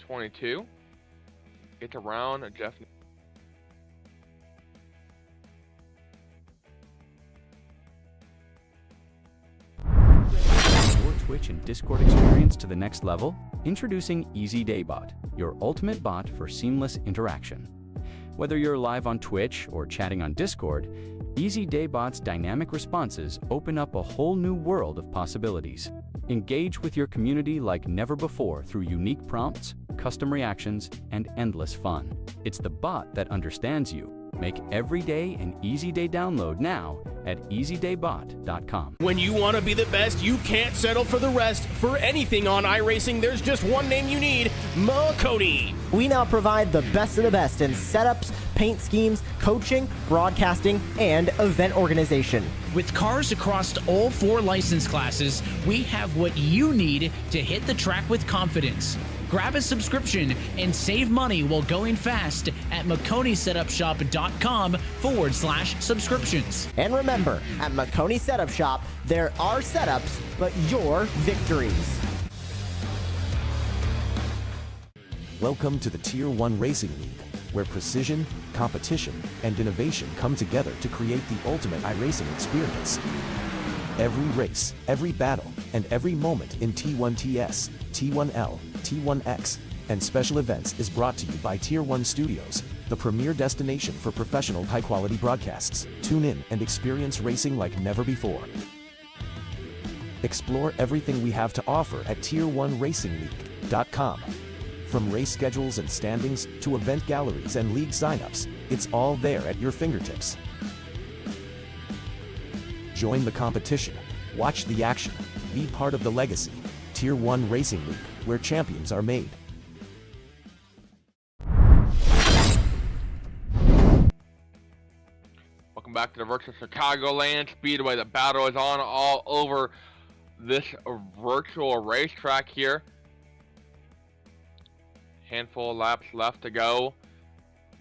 .22. Gets around Jeff. Your Twitch and Discord experience to the next level? Introducing Easy Daybot, your ultimate bot for seamless interaction. Whether you're live on Twitch or chatting on Discord, Easy Daybot's dynamic responses open up a whole new world of possibilities. Engage with your community like never before through unique prompts, custom reactions, and endless fun. It's the bot that understands you. Make every day an Easy Day download now at easydaybot.com. When you want to be the best, you can't settle for the rest. For anything on iRacing, there's just one name you need, Makoni. We now provide the best of the best in setups, paint schemes, coaching, broadcasting, and event organization. With cars across all 4 license classes, we have what you need to hit the track with confidence. Grab a subscription and save money while going fast at MaconiSetupShop.com/subscriptions. And remember, at Makoni Setup Shop, there are setups, but your victories. Welcome to the Tier 1 Racing League, where precision, competition, and innovation come together to create the ultimate iRacing experience. Every race, every battle, and every moment in T1TS, T1L, T1X, and special events is brought to you by Tier 1 Studios, the premier destination for professional high-quality broadcasts. Tune in and experience racing like never before. Explore everything we have to offer at Tier1RacingLeague.com. From race schedules and standings to event galleries and league signups, it's all there at your fingertips. Join the competition, watch the action, be part of the legacy. Tier 1 Racing League, where champions are made. Welcome back to the virtual Chicagoland Speedway. The battle is on all over this virtual racetrack here. Handful of laps left to go.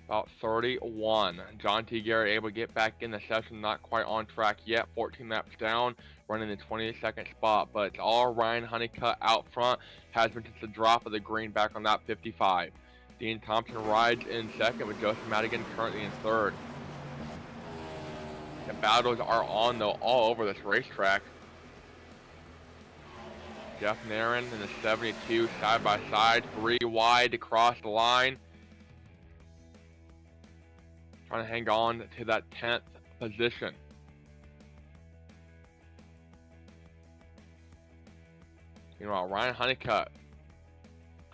About 31. John T. Garrett able to get back in the session, not quite on track yet. 14 laps down, running the 22nd spot, but it's all Ryan Honeycutt out front. Has been since the drop of the green back on lap 55. Dean Thompson rides in second with Joseph Madigan currently in third. The battles are on though all over this racetrack. Jeff Neron in the 72 side by side, 3 wide to cross the line. Trying to hang on to that 10th position. Meanwhile, Ryan Honeycutt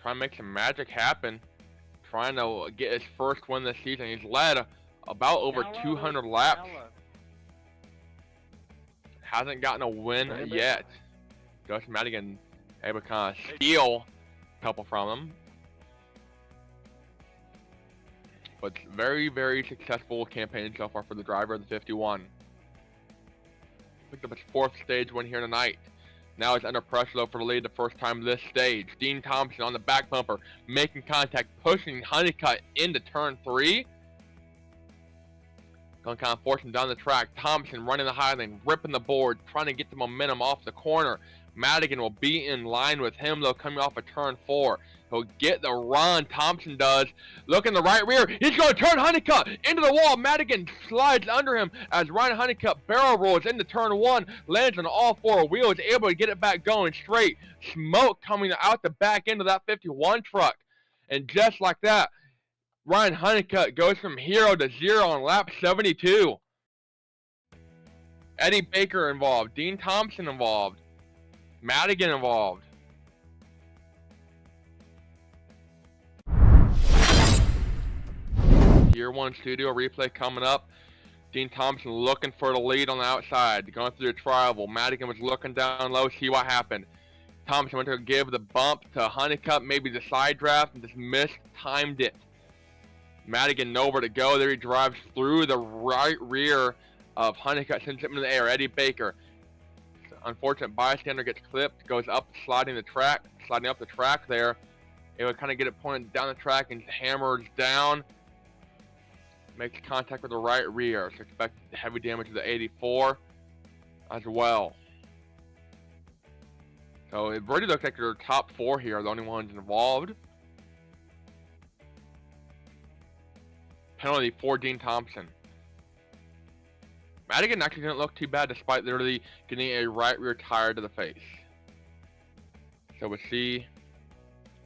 trying to make some magic happen. Trying to get his first win this season. He's led about over 200 laps. Hasn't gotten a win yet. Justin Madigan able to kind of steal a couple from him. But very, very successful campaign so far for the driver of the 51. Picked up his 4th stage win here tonight. Now he's under pressure though for the lead the first time this stage. Dean Thompson on the back bumper, making contact, pushing Honeycutt into turn 3. Going kind of forcing down the track. Thompson running the high lane, ripping the board, trying to get the momentum off the corner. Madigan will be in line with him though, coming off of turn 4. He'll get the run. Thompson does. Look in the right rear. He's going to turn Honeycutt into the wall. Madigan slides under him as Ryan Honeycutt barrel rolls into turn 1. Lands on all 4 wheels. Able to get it back going straight. Smoke coming out the back end of that 51 truck. And just like that, Ryan Honeycutt goes from 0 to 0 on lap 72. Eddie Baker involved. Dean Thompson involved. Madigan involved. Tier 1 studio replay coming up. Dean Thompson looking for the lead on the outside. Going through the tri-oval. Madigan was looking down low, see what happened. Thompson went to give the bump to Honeycutt, maybe the side draft, and just mistimed it. Madigan nowhere to go. There he drives through the right rear of Honeycutt, sends him into the air. Eddie Baker. Unfortunate bystander gets clipped, goes up, sliding up the track there. It would kind of get it pointed down the track and hammers down. Makes contact with the right rear, so expect heavy damage to the 84 as well. So it really looks like your top 4 here are the only ones involved. Penalty for Dean Thompson. Madigan actually didn't look too bad despite literally getting a right rear tire to the face. So we'll see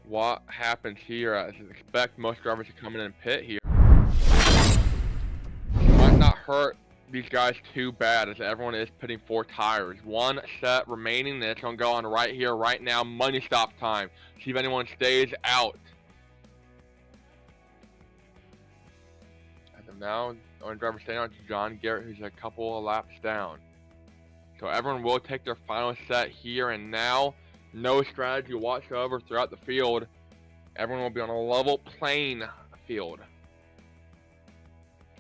what happens here. I expect most drivers to come in and pit here. Might not hurt these guys too bad as everyone is pitting 4 tires. 1 set remaining. That's going to go on right here, right now. Money stop time. See if anyone stays out. As of now, the only driver staying on is John Garrett, who's a couple of laps down. So everyone will take their final set here and now. No strategy whatsoever throughout the field. Everyone will be on a level playing field.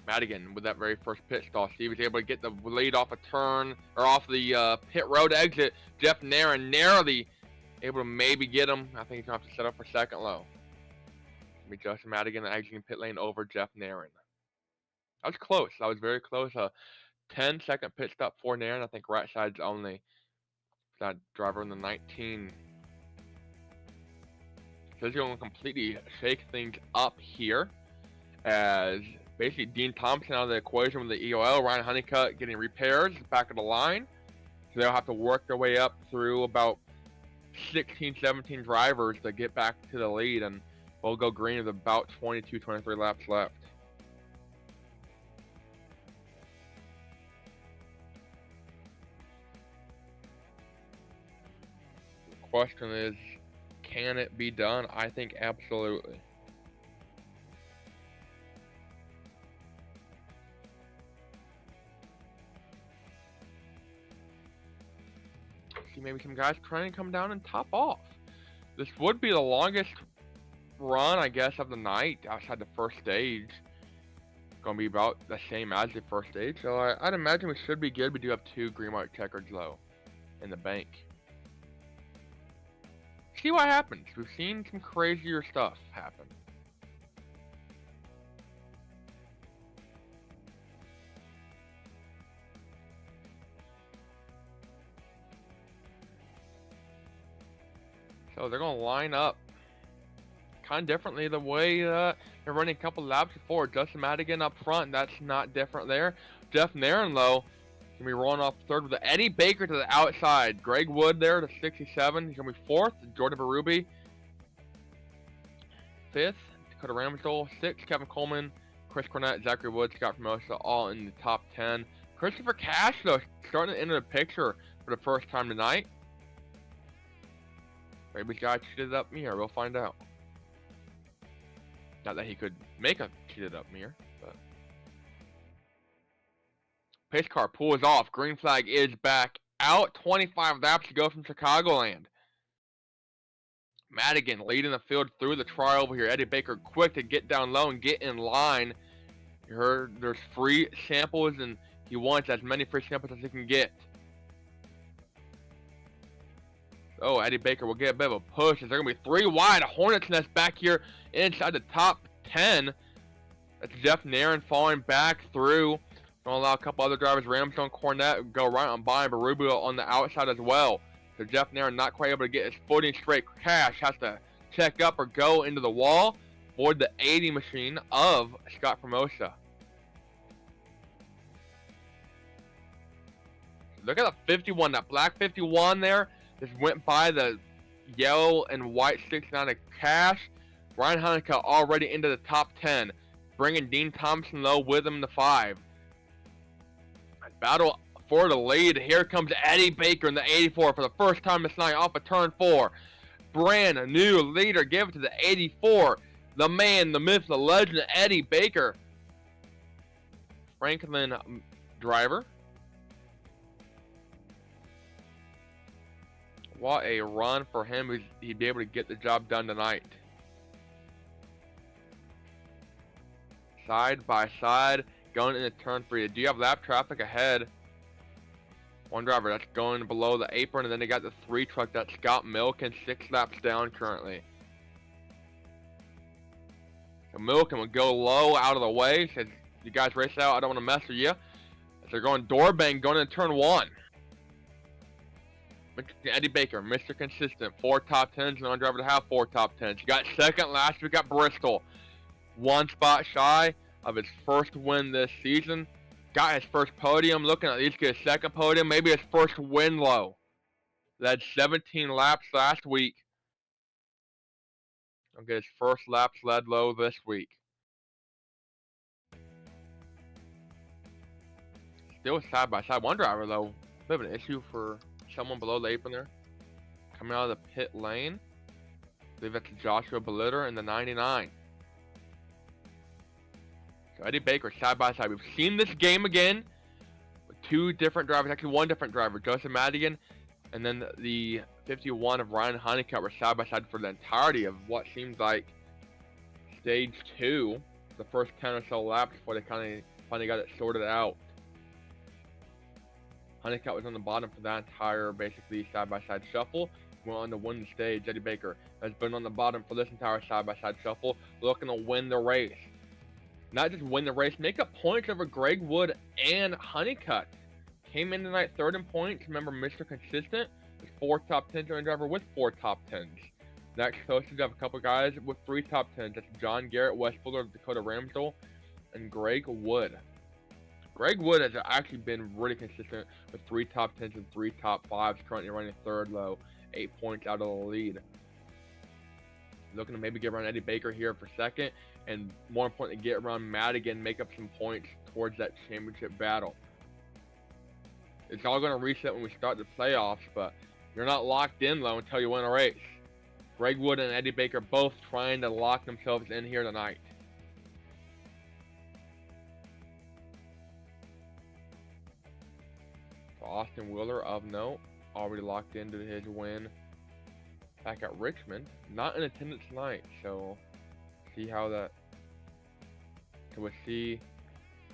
Madigan with that very first pit stall. Steve was able to get the lead off a turn, or off the pit road exit. Jeff Nairn narrowly able to maybe get him. I think he's going to have to set up for second low. It'll be Justin Madigan exiting pit lane over Jeff Nairn. That was close. That was very close. A 10-second pit stop for Nairn. I think right side's only. That driver in the 19. So he's going to completely shake things up here as basically Dean Thompson out of the equation with the EOL. Ryan Honeycutt getting repairs back of the line. So they'll have to work their way up through about 16, 17 drivers to get back to the lead, and we'll go green with about 22, 23 laps left. The question is, can it be done? I think absolutely. See maybe some guys trying to come down and top off. This would be the longest run, I guess, of the night outside the first stage. Going to be about the same as the first stage, so I'd imagine we should be good. We do have 2 green mark checkers though in the bank. See what happens. We've seen some crazier stuff happen. So they're going to line up kind of differently the way they're running a couple laps before. Justin Madigan up front, that's not different there. Jeff Nairn, though, going to be rolling off third with Eddie Baker to the outside. Greg Wood there to 67. He's going to be fourth. Jordan Berube, fifth. Dakota Ramsdale, sixth. Kevin Coleman, Chris Cornett, Zachary Wood, Scott Formosa, all in the top 10. Christopher Cash, though, starting to enter the picture for the first time tonight. Maybe this guy cheated up me, or we'll find out. Not that he could make a cheated up mirror, but. Pace car pulls off. Green flag is back out. 25 laps to go from Chicagoland. Madigan leading the field through the try over here. Eddie Baker quick to get down low and get in line. You heard there's free samples and he wants as many free samples as he can get. Oh, Eddie Baker will get a bit of a push as they're going to be 3 wide. A Hornet's Nest back here inside the top 10. That's Jeff Nairn falling back through. Don't allow a couple other drivers. Ramstone, Cornette go right on by, and Barubio on the outside as well. So Jeff Nairn not quite able to get his footing straight. Cash has to check up or go into the wall. Board the 80 machine of Scott Formosa. Look at the 51, that black 51 there. Just went by the yellow and white 69 of Cash. Ryan Honeycutt already into the top 10. Bringing Dean Thompson low with him to 5. Battle for the lead. Here comes Eddie Baker in the 84 for the first time this night off of turn 4. Brand new leader. Give it to the 84. The man, the myth, the legend, Eddie Baker. Franklin driver. What a run for him. He'd be able to get the job done tonight. Side by side. Going into turn 3. Do you have lap traffic ahead? One driver that's going below the apron, and then they got the 3 truck that's Scott Milken 6 laps down currently. So Milken would go low out of the way. Says, you guys race out, I don't want to mess with you. As they're going door bang, going into turn 1. Eddie Baker, Mr. Consistent, 4 top 10s, and one driver to have 4 top 10s. You got second last week at Bristol. 1 spot shy of his first win this season. Got his first podium, looking at least get his second podium, maybe his first win low. Led 17 laps last week. He'll get his first laps led low this week. Still side by side. One driver though, bit of an issue for someone below the apron there. Coming out of the pit lane. I believe that's Joshua Belitter in the 99. So Eddie Baker side by side. We've seen this game again with 2 different drivers, actually 1 different driver, Joseph Madigan, and then the 51 of Ryan Honeycutt were side by side for the entirety of what seems like stage 2, the first 10 or so laps before they finally got it sorted out. Honeycutt was on the bottom for that entire basically side by side shuffle. Went on to win the stage. Eddie Baker has been on the bottom for this entire side by side shuffle, looking to win the race. Not just win the race, make up points over Greg Wood and Honeycutt. Came in tonight 3rd in points. Remember, Mr. Consistent is 4 top 10s and a driver with 4 top 10s. Next closest, you have a couple guys with 3 top 10s. That's John Garrett, Wes Fuller, Dakota Ramsdell, and Greg Wood. Greg Wood has actually been really consistent with 3 top 10s and 3 top 5s. Currently running 3rd low, 8 points out of the lead. Looking to maybe get around Eddie Baker here for 2nd. And more importantly, get around Madigan, make up some points towards that championship battle. It's all going to reset when we start the playoffs, but you're not locked in low until you win a race. Greg Wood and Eddie Baker both trying to lock themselves in here tonight. So Austin Wheeler, of note, already locked into his win back at Richmond. Not in attendance tonight, so see how that, so we'll see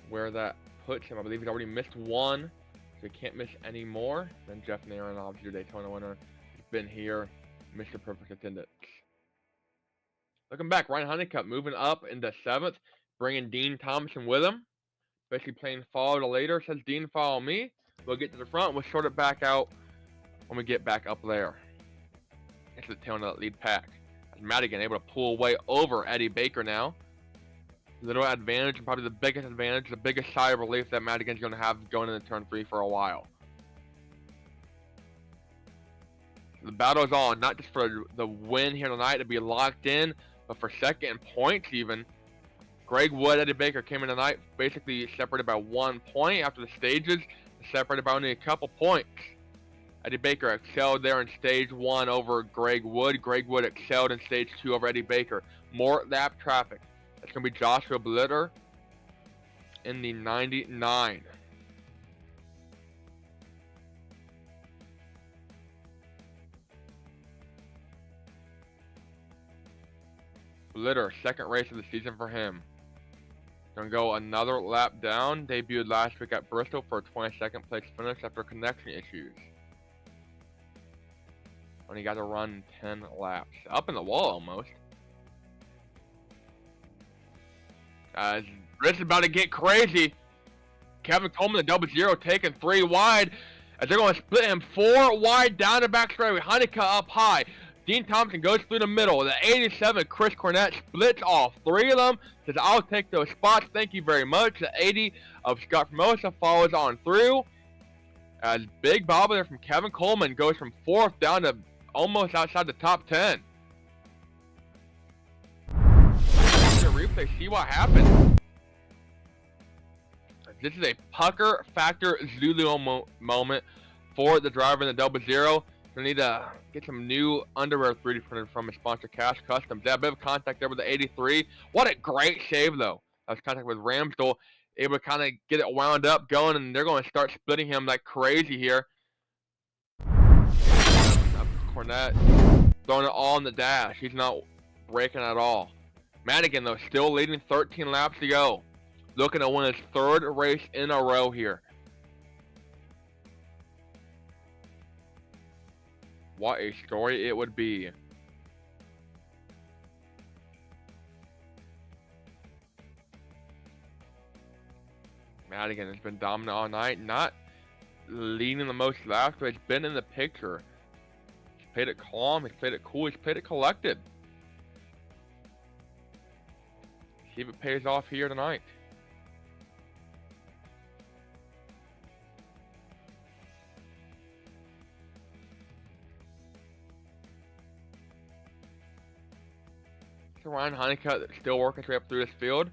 where that puts him. I believe he's already missed 1, so he can't miss any more. Then Jeff Nairn, obviously your Daytona winner, has been here, Mr. Perfect attendance. Looking back, Ryan Honeycutt moving up into 7th, bringing Dean Thompson with him. Basically playing follow to later. Says Dean, follow me. We'll get to the front. We'll sort it back out when we get back up there. It's the tail of that lead pack. As Madigan able to pull away over Eddie Baker now. Little advantage, and probably the biggest advantage, the biggest sigh of relief that Madigan's going to have going into turn 3 for a while. The battle is on, not just for the win here tonight to be locked in, but for 2nd and points even. Greg Wood, Eddie Baker came in tonight basically separated by 1 point after the stages, separated by only a couple points. Eddie Baker excelled there in stage 1 over Greg Wood. Greg Wood excelled in stage 2 over Eddie Baker. More lap traffic, It's going to be Joshua Blitter in the 99. Blitter, second race of the season for him. Gonna go another lap down. Debuted last week at Bristol for a 22nd place finish after connection issues. When he got to run 10 laps. Up in the wall almost. This is about to get crazy. Kevin Coleman, the double zero, taking 3 wide. As they're going to split him 4 wide down the back straightaway. Honeycutt up high. Dean Thompson goes through the middle. The 87, Chris Cornett, splits off 3 of them. Says, I'll take those spots. Thank you very much. The 80 of Scott Formosa follows on through. As Big Bob there from Kevin Coleman goes from 4th down to almost outside the top 10. The replay, see what happened. This is a pucker factor Zulu moment for the driver in the double zero. Gonna need to get some new underwear 3D printed from his sponsor Cash Customs. They have a bit of contact there with the 83. What a great save though. That was contact with Ramsdell, able to kind of get it wound up going, and they're going to start splitting him like crazy here. Cornett throwing it all in the dash. He's not breaking at all. Madigan though still leading, 13 laps to go. Looking to win his 3rd race in a row here. What a story it would be. Madigan has been dominant all night. Not leading the most laps, but he's been in the picture. He's played it calm, he's played it cool, he's played it collected. See if it pays off here tonight. Ryan Honeycutt still working his way up through this field,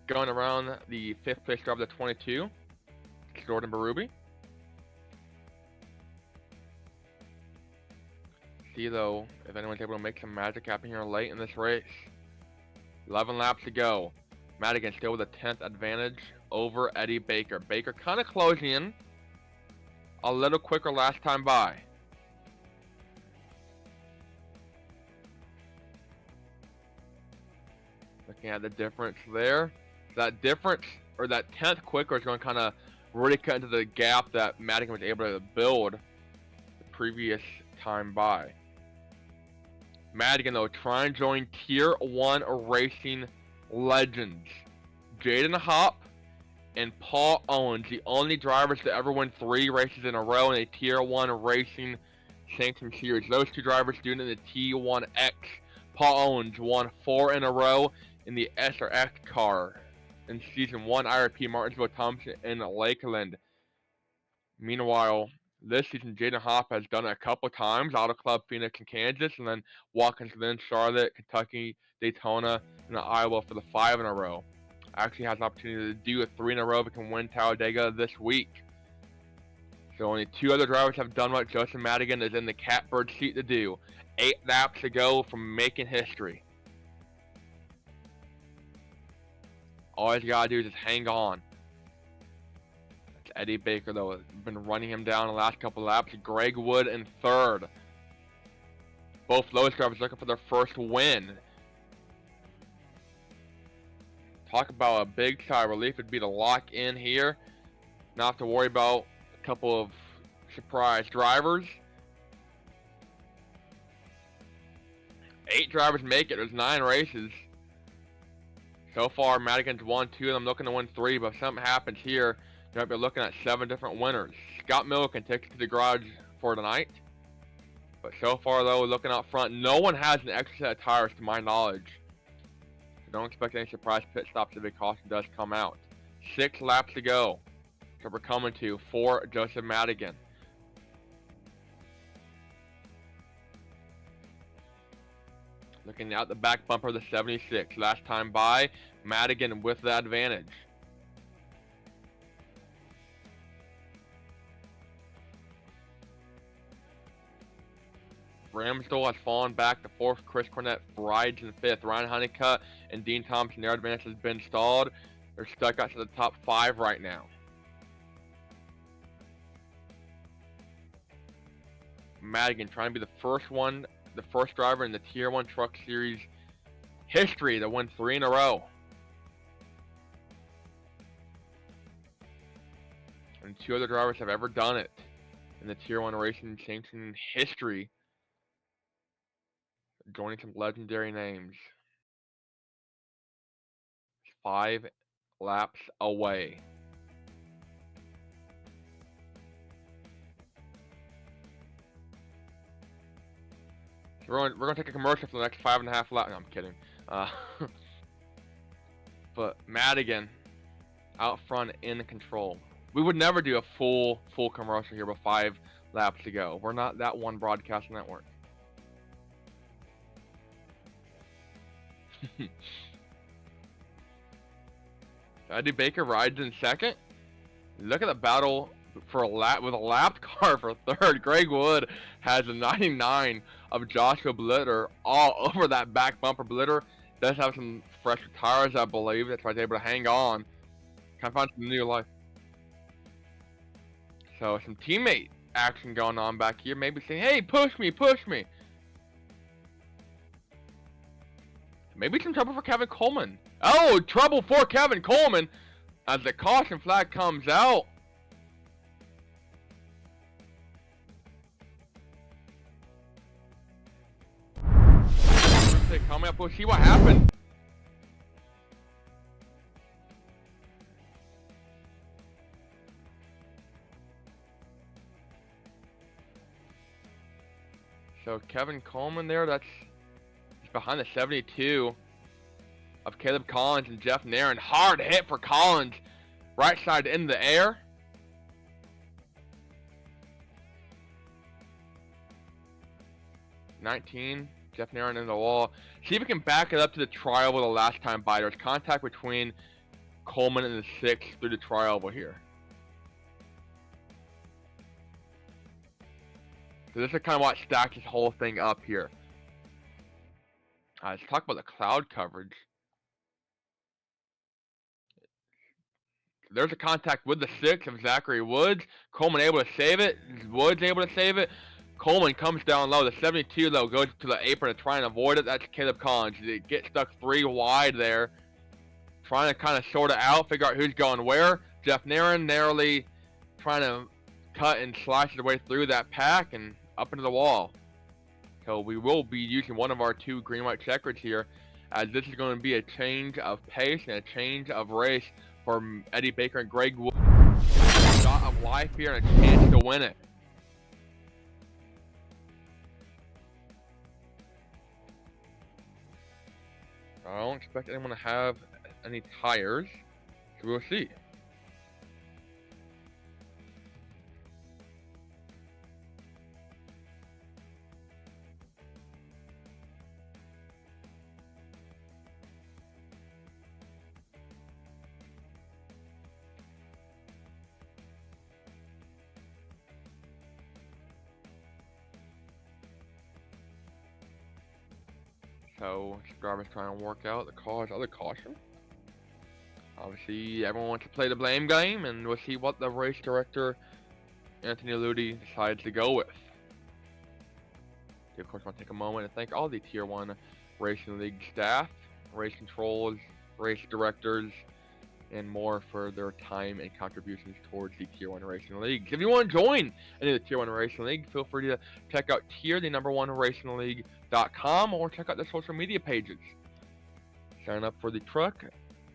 going around the 5th place driver of the 22, Jordan Berube. See though if anyone's able to make some magic happen here late in this race. 11 laps to go. Madigan still with a 10th advantage over Eddie Baker. Baker kind of closing in a little quicker last time by. Looking at the difference there. That difference, or that 10th quicker, is going to kind of really cut into the gap that Madigan was able to build the previous time by. Madigan, though, trying to join Tier 1 racing legends. Jaden Hopp and Paul Owens, the only drivers to ever win 3 races in a row in a Tier 1 racing sanctioned series. Those 2 drivers doing it in the T1X. Paul Owens won 4 in a row in the SRX car in Season 1, IRP Martinsville Thompson in Lakeland. Meanwhile, this season, Jaden Hopp has done it a couple times, Auto Club Phoenix and Kansas, and then Watkins Glen, Charlotte, Kentucky, Daytona, and Iowa for the 5 in a row. Actually has an opportunity to do a 3 in a row if he can win Talladega this week. So only 2 other drivers have done what Justin Madigan is in the catbird seat to do. 8 laps to go from making history. All he's got to do is just hang on. That's Eddie Baker, though. Has been running him down the last couple laps. Greg Wood in 3rd. Both Lowe's drivers looking for their first win. Talk about a big sigh of relief. It'd be to lock in here. Not have to worry about a couple of surprise drivers. 8 drivers make it. There's 9 races. So far, Madigan's won 2 of them, looking to win 3, but if something happens here, you might be looking at 7 different winners. Scott Milliken takes it to the garage for tonight. But so far, though, looking out front, no one has an extra set of tires to my knowledge. So don't expect any surprise pit stops if a caution does come out. 6 laps to go. So we're coming to for Joseph Madigan. Looking out the back bumper of the 76. Last time by, Madigan with the advantage. Ramsdale has fallen back to 4th. Chris Cornett rides in 5th. Ryan Honeycutt and Dean Thompson, their advance has been stalled. They're stuck out to the top 5 right now. Madigan trying to be the first driver in the Tier 1 Truck Series history to win 3 in a row. And 2 other drivers have ever done it in the Tier 1 racing sanctioning history, joining some legendary names. 5 laps away. So we're going to take a commercial for the next 5.5 laps. No, I'm kidding. But Madigan out front in control. We would never do a full commercial here with 5 laps to go. We're not that one broadcast network. Eddie Baker rides in 2nd. Look at the battle for a lap with a lapped car for 3rd. Greg Wood has a 99 of Joshua Blitter all over that back bumper. Blitter does have some fresh tires, I believe. That's why he's able to hang on. Kind of find some new life. So some teammate action going on back here. Maybe saying, hey, push me, push me. Maybe some trouble for Kevin Coleman. Oh, trouble for Kevin Coleman as the caution flag comes out. Coming up, we'll see what happened. So Kevin Coleman there, that's behind the 72 of Caleb Collins and Jeff Nairn. Hard hit for Collins, right side in the air. (19) Jeff Nairn in the wall. See if we can back it up to the tri-oval the last time by. There's contact between Coleman and the 6 through the tri-oval here. So this is kind of what stacks this whole thing up here. Let's talk about the cloud coverage. There's a contact with the 6 of Zachary Woods. Coleman able to save it. Woods able to save it. Coleman comes down low. The 72 though goes to the apron to try and avoid it. That's Caleb Collins. They get stuck 3 wide there. Trying to kind of sort it out, figure out who's going where. Jeff Nairn narrowly trying to cut and slice his way through that pack and up into the wall. So we will be using one of our 2 green-white checkers here, as this is going to be a change of pace and a change of race for Eddie Baker and Greg Wood. Shot of life here and a chance to win it. I don't expect anyone to have any tires, so we'll see. So, driver's trying to work out the car's other caution. Obviously, everyone wants to play the blame game, and we'll see what the race director, Anthony Ludi, decides to go with. Of course, I want to take a moment to thank all the Tier 1 Racing League staff, race controls, race directors, and more for their time and contributions towards the Tier 1 Racing League. If you want to join any of the Tier 1 Racing League, feel free to check out tier1racingleague.com or check out their social media pages. Sign up for the Truck,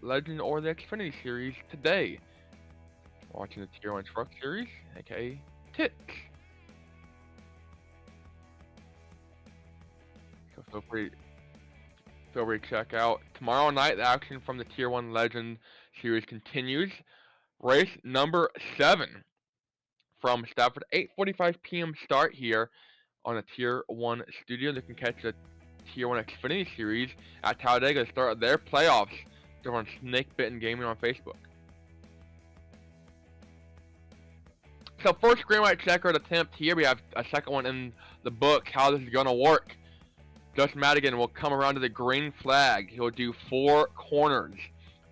Legend, or the Xfinity Series today. Watching the Tier 1 Truck Series, aka TITS. So feel free to check out. Tomorrow night, the action from the Tier 1 Legend Series continues. Race number 7 from Stafford, 8:45 p.m. start here on a Tier 1 studio. They can catch the Tier 1 Xfinity Series at Talladega to start their playoffs. They're on Snake Bitten Gaming on Facebook. So first green white checkered attempt here. We have a second one in the book, how this is going to work. Justin Madigan will come around to the green flag. He'll do 4 corners.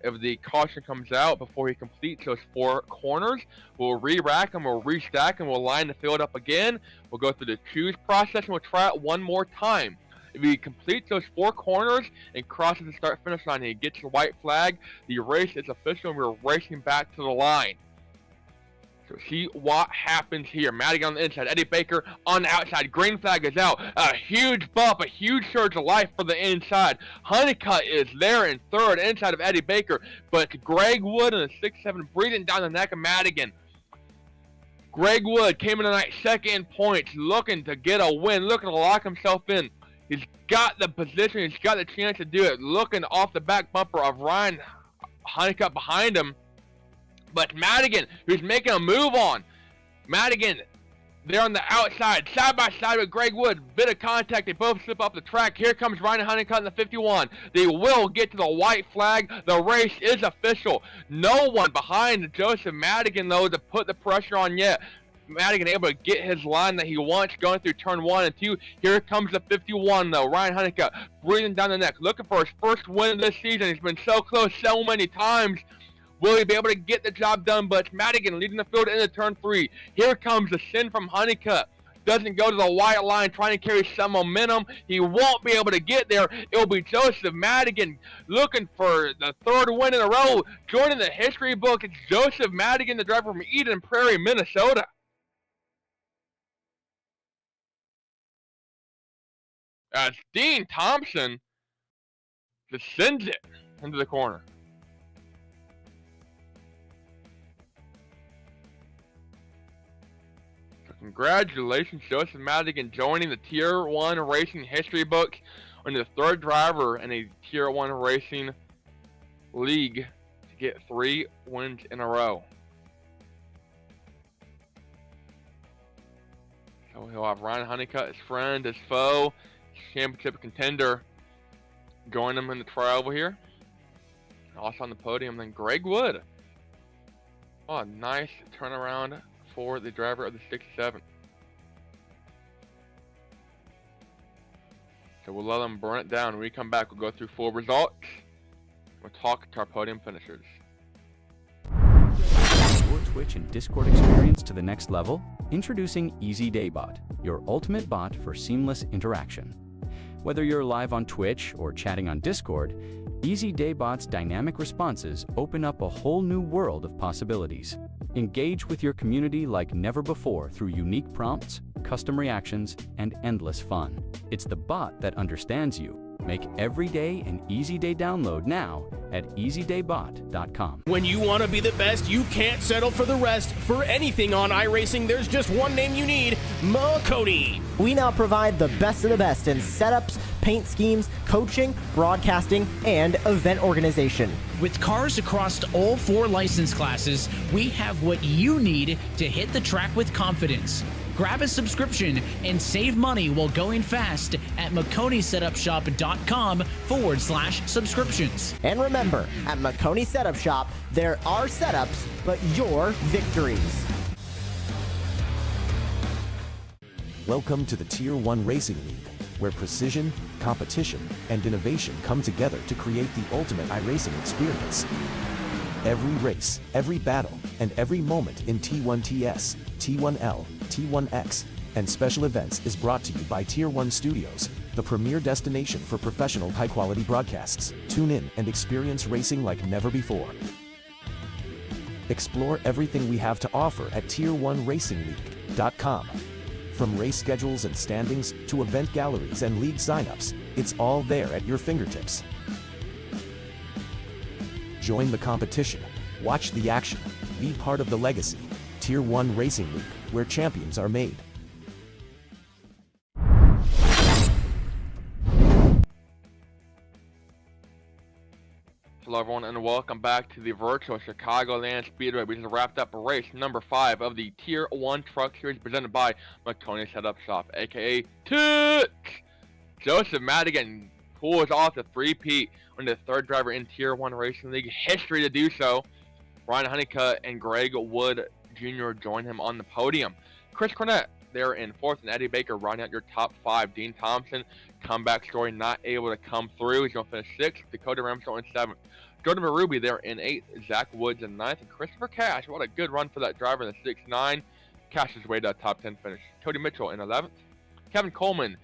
If the caution comes out before he completes those 4 corners, we'll re-rack them, we'll restack them, we'll line the field up again. We'll go through the choose process and we'll try it one more time. If he completes those 4 corners and crosses the start-finish line and he gets the white flag, the race is official and we're racing back to the line. So see what happens here. Madigan on the inside, Eddie Baker on the outside. Green flag is out. A huge bump, a huge surge of life for the inside. Honeycutt is there in third inside of Eddie Baker, but Greg Wood in the 6-7 breathing down the neck of Madigan. Greg Wood came in tonight second in points, looking to get a win, looking to lock himself in. He's got the position, he's got the chance to do it, looking off the back bumper of Ryan Honeycutt behind him. But Madigan, who's making a move on. Madigan, they're on the outside, side by side with Greg Wood. Bit of contact, they both slip off the track. Here comes Ryan Honeycutt in the 51. They will get to the white flag. The race is official. No one behind Joseph Madigan, though, to put the pressure on yet. Madigan able to get his line that he wants going through turn 1 and 2. Here comes the 51, though. Ryan Honeycutt breathing down the neck, looking for his first win of this season. He's been so close so many times. Will he be able to get the job done? But it's Madigan leading the field into turn 3. Here comes the sin from Honeycutt. Doesn't go to the white line, trying to carry some momentum. He won't be able to get there. It'll be Joseph Madigan looking for the 3rd win in a row. Joining the history book, it's Joseph Madigan, the driver from Eden Prairie, Minnesota. As Dean Thompson just sends it into the corner. Congratulations, Joseph Madigan, joining the Tier 1 Racing history book, on the 3rd driver in a Tier 1 Racing league to get 3 wins in a row. So he'll have Ryan Honeycutt, his friend, his foe, championship contender, join him in the trial over here. Also on the podium, then Greg Wood. Oh, a nice turnaround for the driver of the 67. So we'll let them burn it down. When we come back, we'll go through full results. We'll talk to our podium finishers. Your Twitch and Discord experience to the next level? Introducing Easy Daybot, your ultimate bot for seamless interaction. Whether you're live on Twitch or chatting on Discord, Easy Daybot's dynamic responses open up a whole new world of possibilities. Engage with your community like never before through unique prompts, custom reactions, and endless fun. It's the bot that understands you. Make every day an Easy Day download now at easydaybot.com. When you want to be the best, you can't settle for the rest. For anything on iRacing, there's just one name you need, Makoni. We now provide the best of the best in setups, paint schemes, coaching, broadcasting, and event organization. With cars across all 4 license classes, we have what you need to hit the track with confidence. Grab a subscription and save money while going fast at MakoniSetupShop.com/subscriptions. And remember, at Makoni Setup Shop, there are setups, but your victories. Welcome to the Tier 1 Racing League, where precision, competition, and innovation come together to create the ultimate iRacing experience. Every race, every battle, and every moment in T1TS, T1L, T1X, and special events is brought to you by Tier 1 Studios, the premier destination for professional high-quality broadcasts. Tune in and experience racing like never before. Explore everything we have to offer at Tier1RacingLeague.com. From race schedules and standings to event galleries and league signups, it's all there at your fingertips. Join the competition, watch the action, be part of the legacy. Tier 1 Racing League, where champions are made. Hello everyone and welcome back to the virtual Chicagoland Speedway. We just wrapped up race number 5 of the Tier 1 Truck Series presented by Makoni Setup Shop, aka Toots. Joseph Madigan pulls off the 3-peat on the 3rd driver in Tier 1 Racing League history to do so. Ryan Honeycutt and Greg Wood Jr. join him on the podium. Chris Cornett there in 4th, and Eddie Baker rounding out your top 5. Dean Thompson, comeback story, not able to come through. He's going to finish 6th. Dakota Ramshaw in 7th. Jordan Maruby there in 8th. Zach Woods in 9th. And Christopher Cash, what a good run for that driver in the 6.9. Cash's way to a top 10 finish. Cody Mitchell in 11th. Kevin Coleman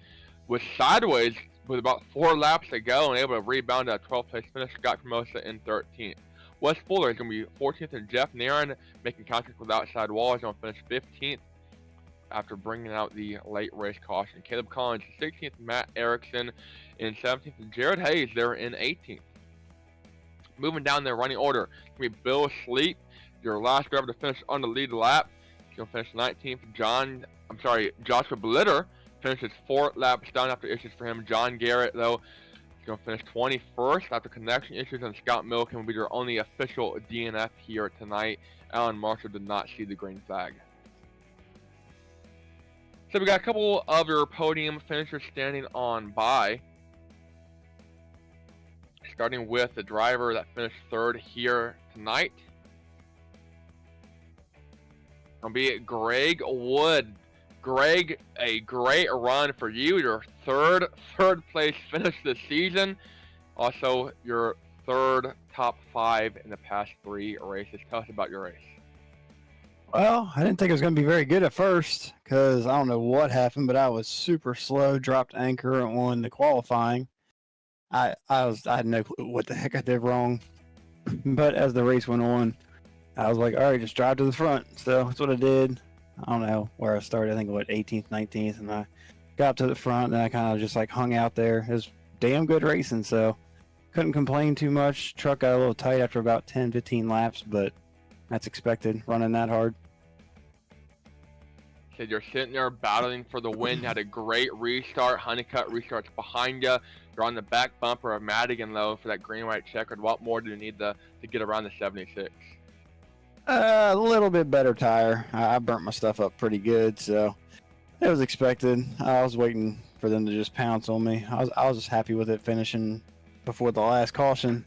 was sideways with about 4 laps to go and able to rebound to a 12th place finish. Scott Formosa in 13th. Wes Fuller is going to be 14th, and Jeff Nairn making contact with outside wall is going to finish 15th after bringing out the late race caution. Caleb Collins 16th, Matt Erickson in 17th, and Jared Hayes there in 18th. Moving down their running order, it's going to be Bill Sleep, your last driver to finish on the lead lap. He's going to finish 19th. Joshua Blitter finishes 4 laps down after issues for him. John Garrett, though, is going to finish 21st after connection issues, and Scott Milliken will be their only official DNF here tonight. Alan Marshall did not see the green flag. So we got a couple of your podium finishers standing on by. Starting with the driver that finished 3rd here tonight. It'll be Greg Wood. Greg, a great run for you. Your third place finish this season. Also, your 3rd top 5 in the past 3 races. Tell us about your race. Well, I didn't think it was going to be very good at first because I don't know what happened, but I was super slow, dropped anchor on the qualifying. I had no clue what the heck I did wrong. But as the race went on, I was like, all right, just drive to the front. So that's what I did. I don't know where I started. I think 18th, 19th, and I got up to the front, and I kind of just like hung out there. It was damn good racing, so couldn't complain too much. Truck got a little tight after about 10, 15 laps, but that's expected running that hard. Said you're sitting there battling for the win. You had a great restart. Honeycutt restarts behind you. You're on the back bumper of Madigan, though, for that green-white checkered. What more do you need to get around the 76? A little bit better tire. I burnt my stuff up pretty good, so it was expected. I was waiting for them to just pounce on me. I was just happy with it finishing before the last caution.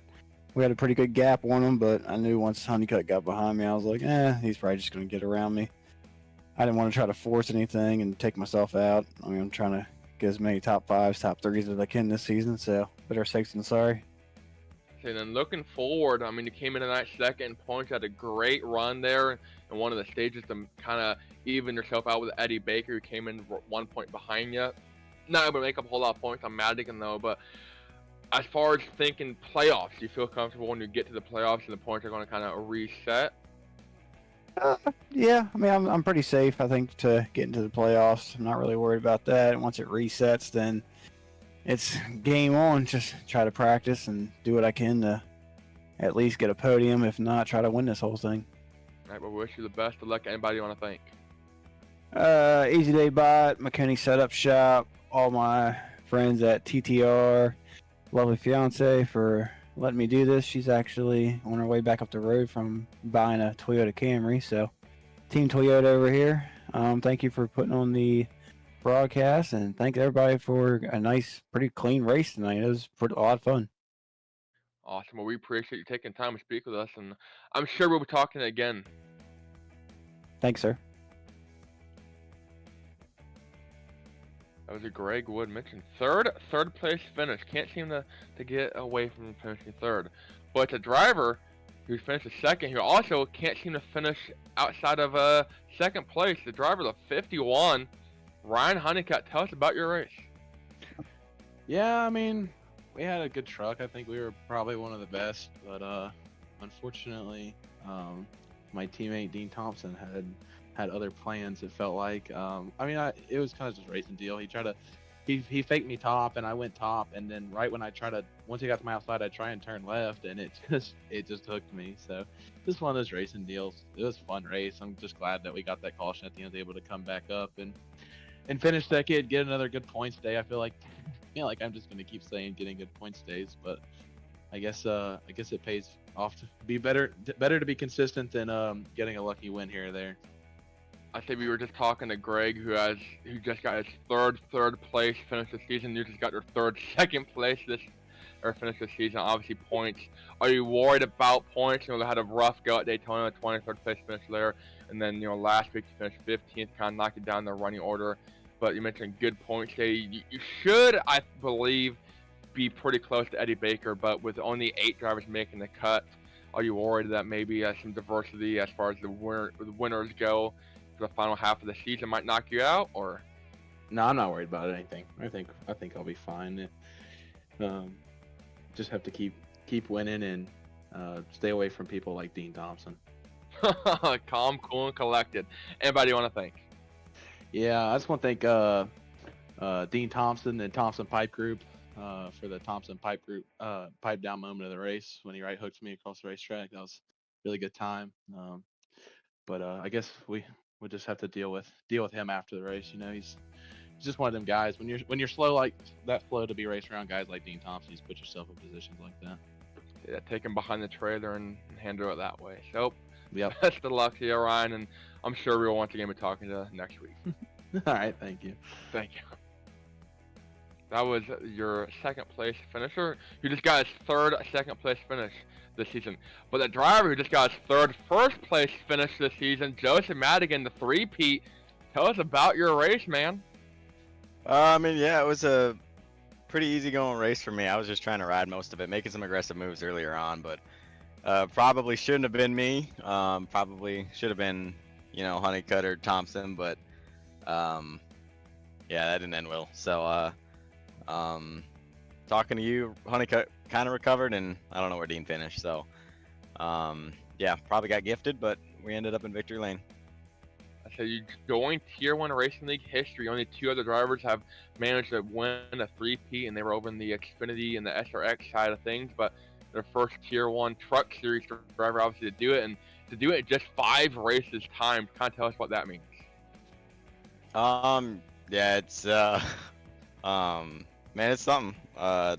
We had a pretty good gap on them, but I knew once Honeycutt got behind me, I was like, he's probably just going to get around me. I didn't want to try to force anything and take myself out. I mean, I'm trying to get as many top 5s, top 3s as I can this season, so better safe than sorry. Okay, then looking forward, I mean, you came in tonight 2nd points, had a great run there in one of the stages to kind of even yourself out with Eddie Baker, who came in 1 point behind you. Not able to make up a whole lot of points on Madigan, though, but as far as thinking playoffs, do you feel comfortable when you get to the playoffs and the points are going to kind of reset? Yeah, I mean, I'm pretty safe, I think, to get into the playoffs. I'm not really worried about that. And once it resets, then it's game on. Just try to practice and do what I can to at least get a podium. If not, try to win this whole thing. All right, well, we wish you the best of luck. Anybody you want to thank? Easy Day Bot, McKinney Setup Shop, all my friends at TTR, lovely fiance for letting me do this. She's actually on her way back up the road from buying a Toyota Camry. So Team Toyota over here. Thank you for putting on the broadcast, and thank everybody for a nice, pretty clean race tonight. It was a lot of fun. Awesome. Well, we appreciate you taking time to speak with us, and I'm sure we'll be talking again. Thanks, sir. That was a Greg Wood mentioned. Third place finish. Can't seem to get away from finishing 3rd. But it's a driver who finished 2nd who also can't seem to finish outside of 2nd place. The driver, the 51, Ryan Honeycutt. Tell us about your race. Yeah, I mean, we had a good truck. I think we were probably one of the best, but unfortunately, my teammate Dean Thompson had other plans. It felt like, it was kind of just a racing deal. He faked me top, and I went top, and then right when once he got to my outside, I try and turn left, and it just hooked me. So just one of those racing deals. It was a fun race. I'm just glad that we got that caution at the end, able to come back up and finish 2nd, get another good points day. I feel like I'm just gonna keep saying getting good points days, but I guess it pays off to be better to be consistent than getting a lucky win here or there. I think we were just talking to Greg, who just got his third place finish this season. You just got your 2nd place or finish the season. Obviously, points. Are you worried about points? They had a rough go at Daytona, 23rd place finish there, and then last week you finished 15th, kind of knocking down the running order. But you mentioned good points today. You should, I believe, be pretty close to Eddie Baker, but with only 8 drivers making the cut, are you worried that maybe some diversity as far as the winners go for the final half of the season might knock you out, or? No, I'm not worried about anything. I think I'll be fine. Just have to keep winning and stay away from people like Dean Thompson. Calm, cool, and collected. Anybody you want to thank? Yeah, I just want to thank Dean Thompson and Thompson Pipe Group for the Thompson Pipe Group pipe down moment of the race when he right hooked me across the racetrack. That was a really good time. But I guess we'll just have to deal with him after the race. He's just one of them guys. When you're slow like that, slow to be racing around guys like Dean Thompson, you just put yourself in positions like that. Yeah, take him behind the trailer and handle it that way. So, Yep. Best of luck to you, Ryan, and I'm sure we'll once again be talking to you next week. All right, thank you. Thank you. That was your second place finisher, who just got his third second place finish this season. But the driver who just got his third first place finish this season, Joseph Madigan, the three-peat. Tell us about your race, man. Yeah, it was a pretty easy-going race for me. I was just trying to ride most of it, making some aggressive moves earlier on, but probably shouldn't have been me. Probably should have been, Honeycutt or Thompson, but yeah, that didn't end well. So, talking to you, Honeycutt kind of recovered, and I don't know where Dean finished. So, yeah, probably got gifted, but we ended up in victory lane. So you joined Tier 1 Racing League history. Only 2 other drivers have managed to win a three-peat, and they were over in the Xfinity and the SRX side of things, but their first Tier 1 Truck Series driver, obviously, to do it, and to do it in just 5 races timed. Kind of tell us what that means. Yeah, it's man, it's something. I'll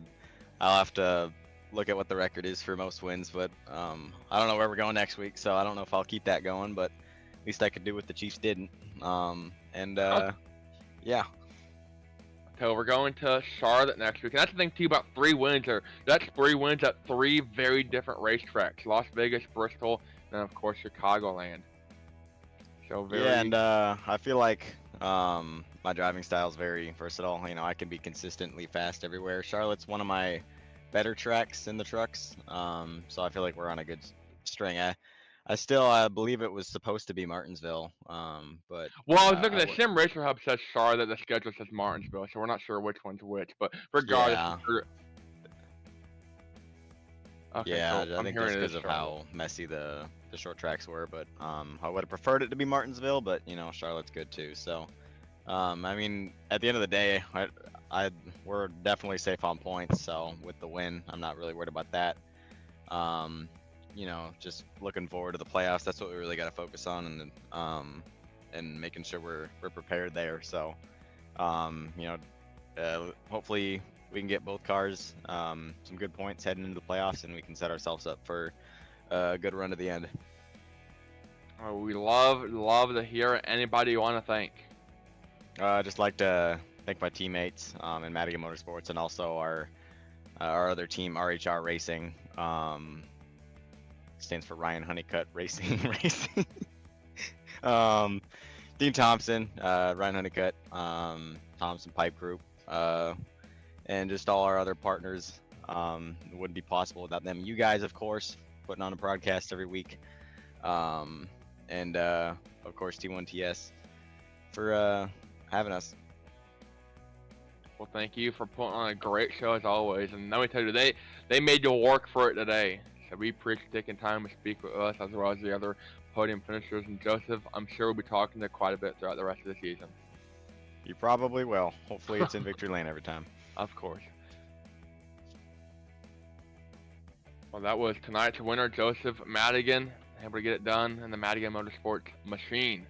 have to look at what the record is for most wins, but I don't know where we're going next week, so I don't know if I'll keep that going, but at least I could do what the Chiefs didn't. Yeah. So we're going to Charlotte next week. And that's the thing, too, about 3 wins. That's 3 wins at 3 very different racetracks. Las Vegas, Bristol, and, of course, Chicagoland. So very... Yeah, and I feel like my driving style is very versatile. I can be consistently fast everywhere. Charlotte's one of my better tracks in the trucks. So I feel like we're on a good string. I still believe it was supposed to be Martinsville, but... Well, I was looking at Sim Racer Hub says Charlotte, the schedule says Martinsville, so we're not sure which one's which, but regardless... Yeah, Okay, yeah, cool. I think just because of how messy the short tracks were, but I would have preferred it to be Martinsville, but, Charlotte's good too, so... at the end of the day, we're definitely safe on points, so with the win, I'm not really worried about that. Just looking forward to the playoffs. That's what we really got to focus on, and making sure we're prepared there. So, hopefully we can get both cars some good points heading into the playoffs, and we can set ourselves up for a good run to the end. We love to hear anybody you want to thank. I'd just like to thank my teammates in Madigan Motorsports, and also our other team, RHR Racing. Stands for Ryan Honeycutt Racing. Dean Thompson, Ryan Honeycutt, Thompson Pipe Group, and just all our other partners. It wouldn't be possible without them. You guys, of course, putting on a broadcast every week, and of course T1TS for having us. Well, thank you for putting on a great show as always, and let me tell you, they made you work for it today. So we appreciate you taking time to speak with us as well as the other podium finishers. And Joseph, I'm sure we'll be talking to quite a bit throughout the rest of the season. You probably will. Hopefully it's in victory lane every time. Of course. Well, that was tonight's winner, Joseph Madigan, able to get it done in the Madigan Motorsports machine.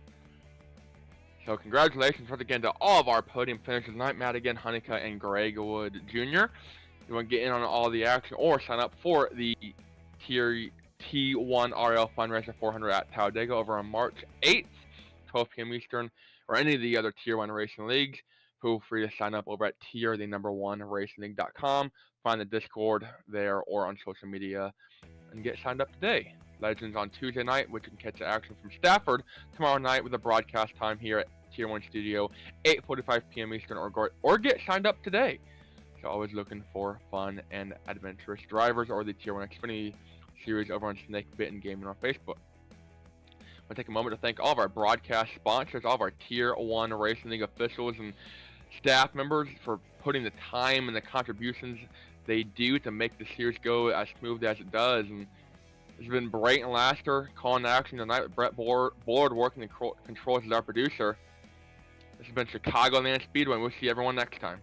So congratulations once again to all of our podium finishers tonight, Madigan, Honeycutt, and Greg Wood Jr. If you want to get in on all the action or sign up for the Tier T1 RL Fundraiser 400 at Talladega over on March 8th, 12 p.m. Eastern, or any of the other Tier 1 racing leagues, feel free to sign up over at tier1racing.com. Find the Discord there or on social media and get signed up today. Legends on Tuesday night, which you can catch the action from Stafford tomorrow night with a broadcast time here at Tier 1 Studio, 8:45 p.m. Eastern, or get signed up today. So always looking for fun and adventurous drivers, or the Tier 1 Xfinity series over on Snake Bitten Gaming on Facebook. I want to take a moment to thank all of our broadcast sponsors, all of our Tier 1 Racing League officials and staff members for putting the time and the contributions they do to make the series go as smooth as it does. And it's been Brayton Laster calling action tonight with Brett Board working the controls as our producer. This has been Chicagoland Speedway, and we'll see everyone next time.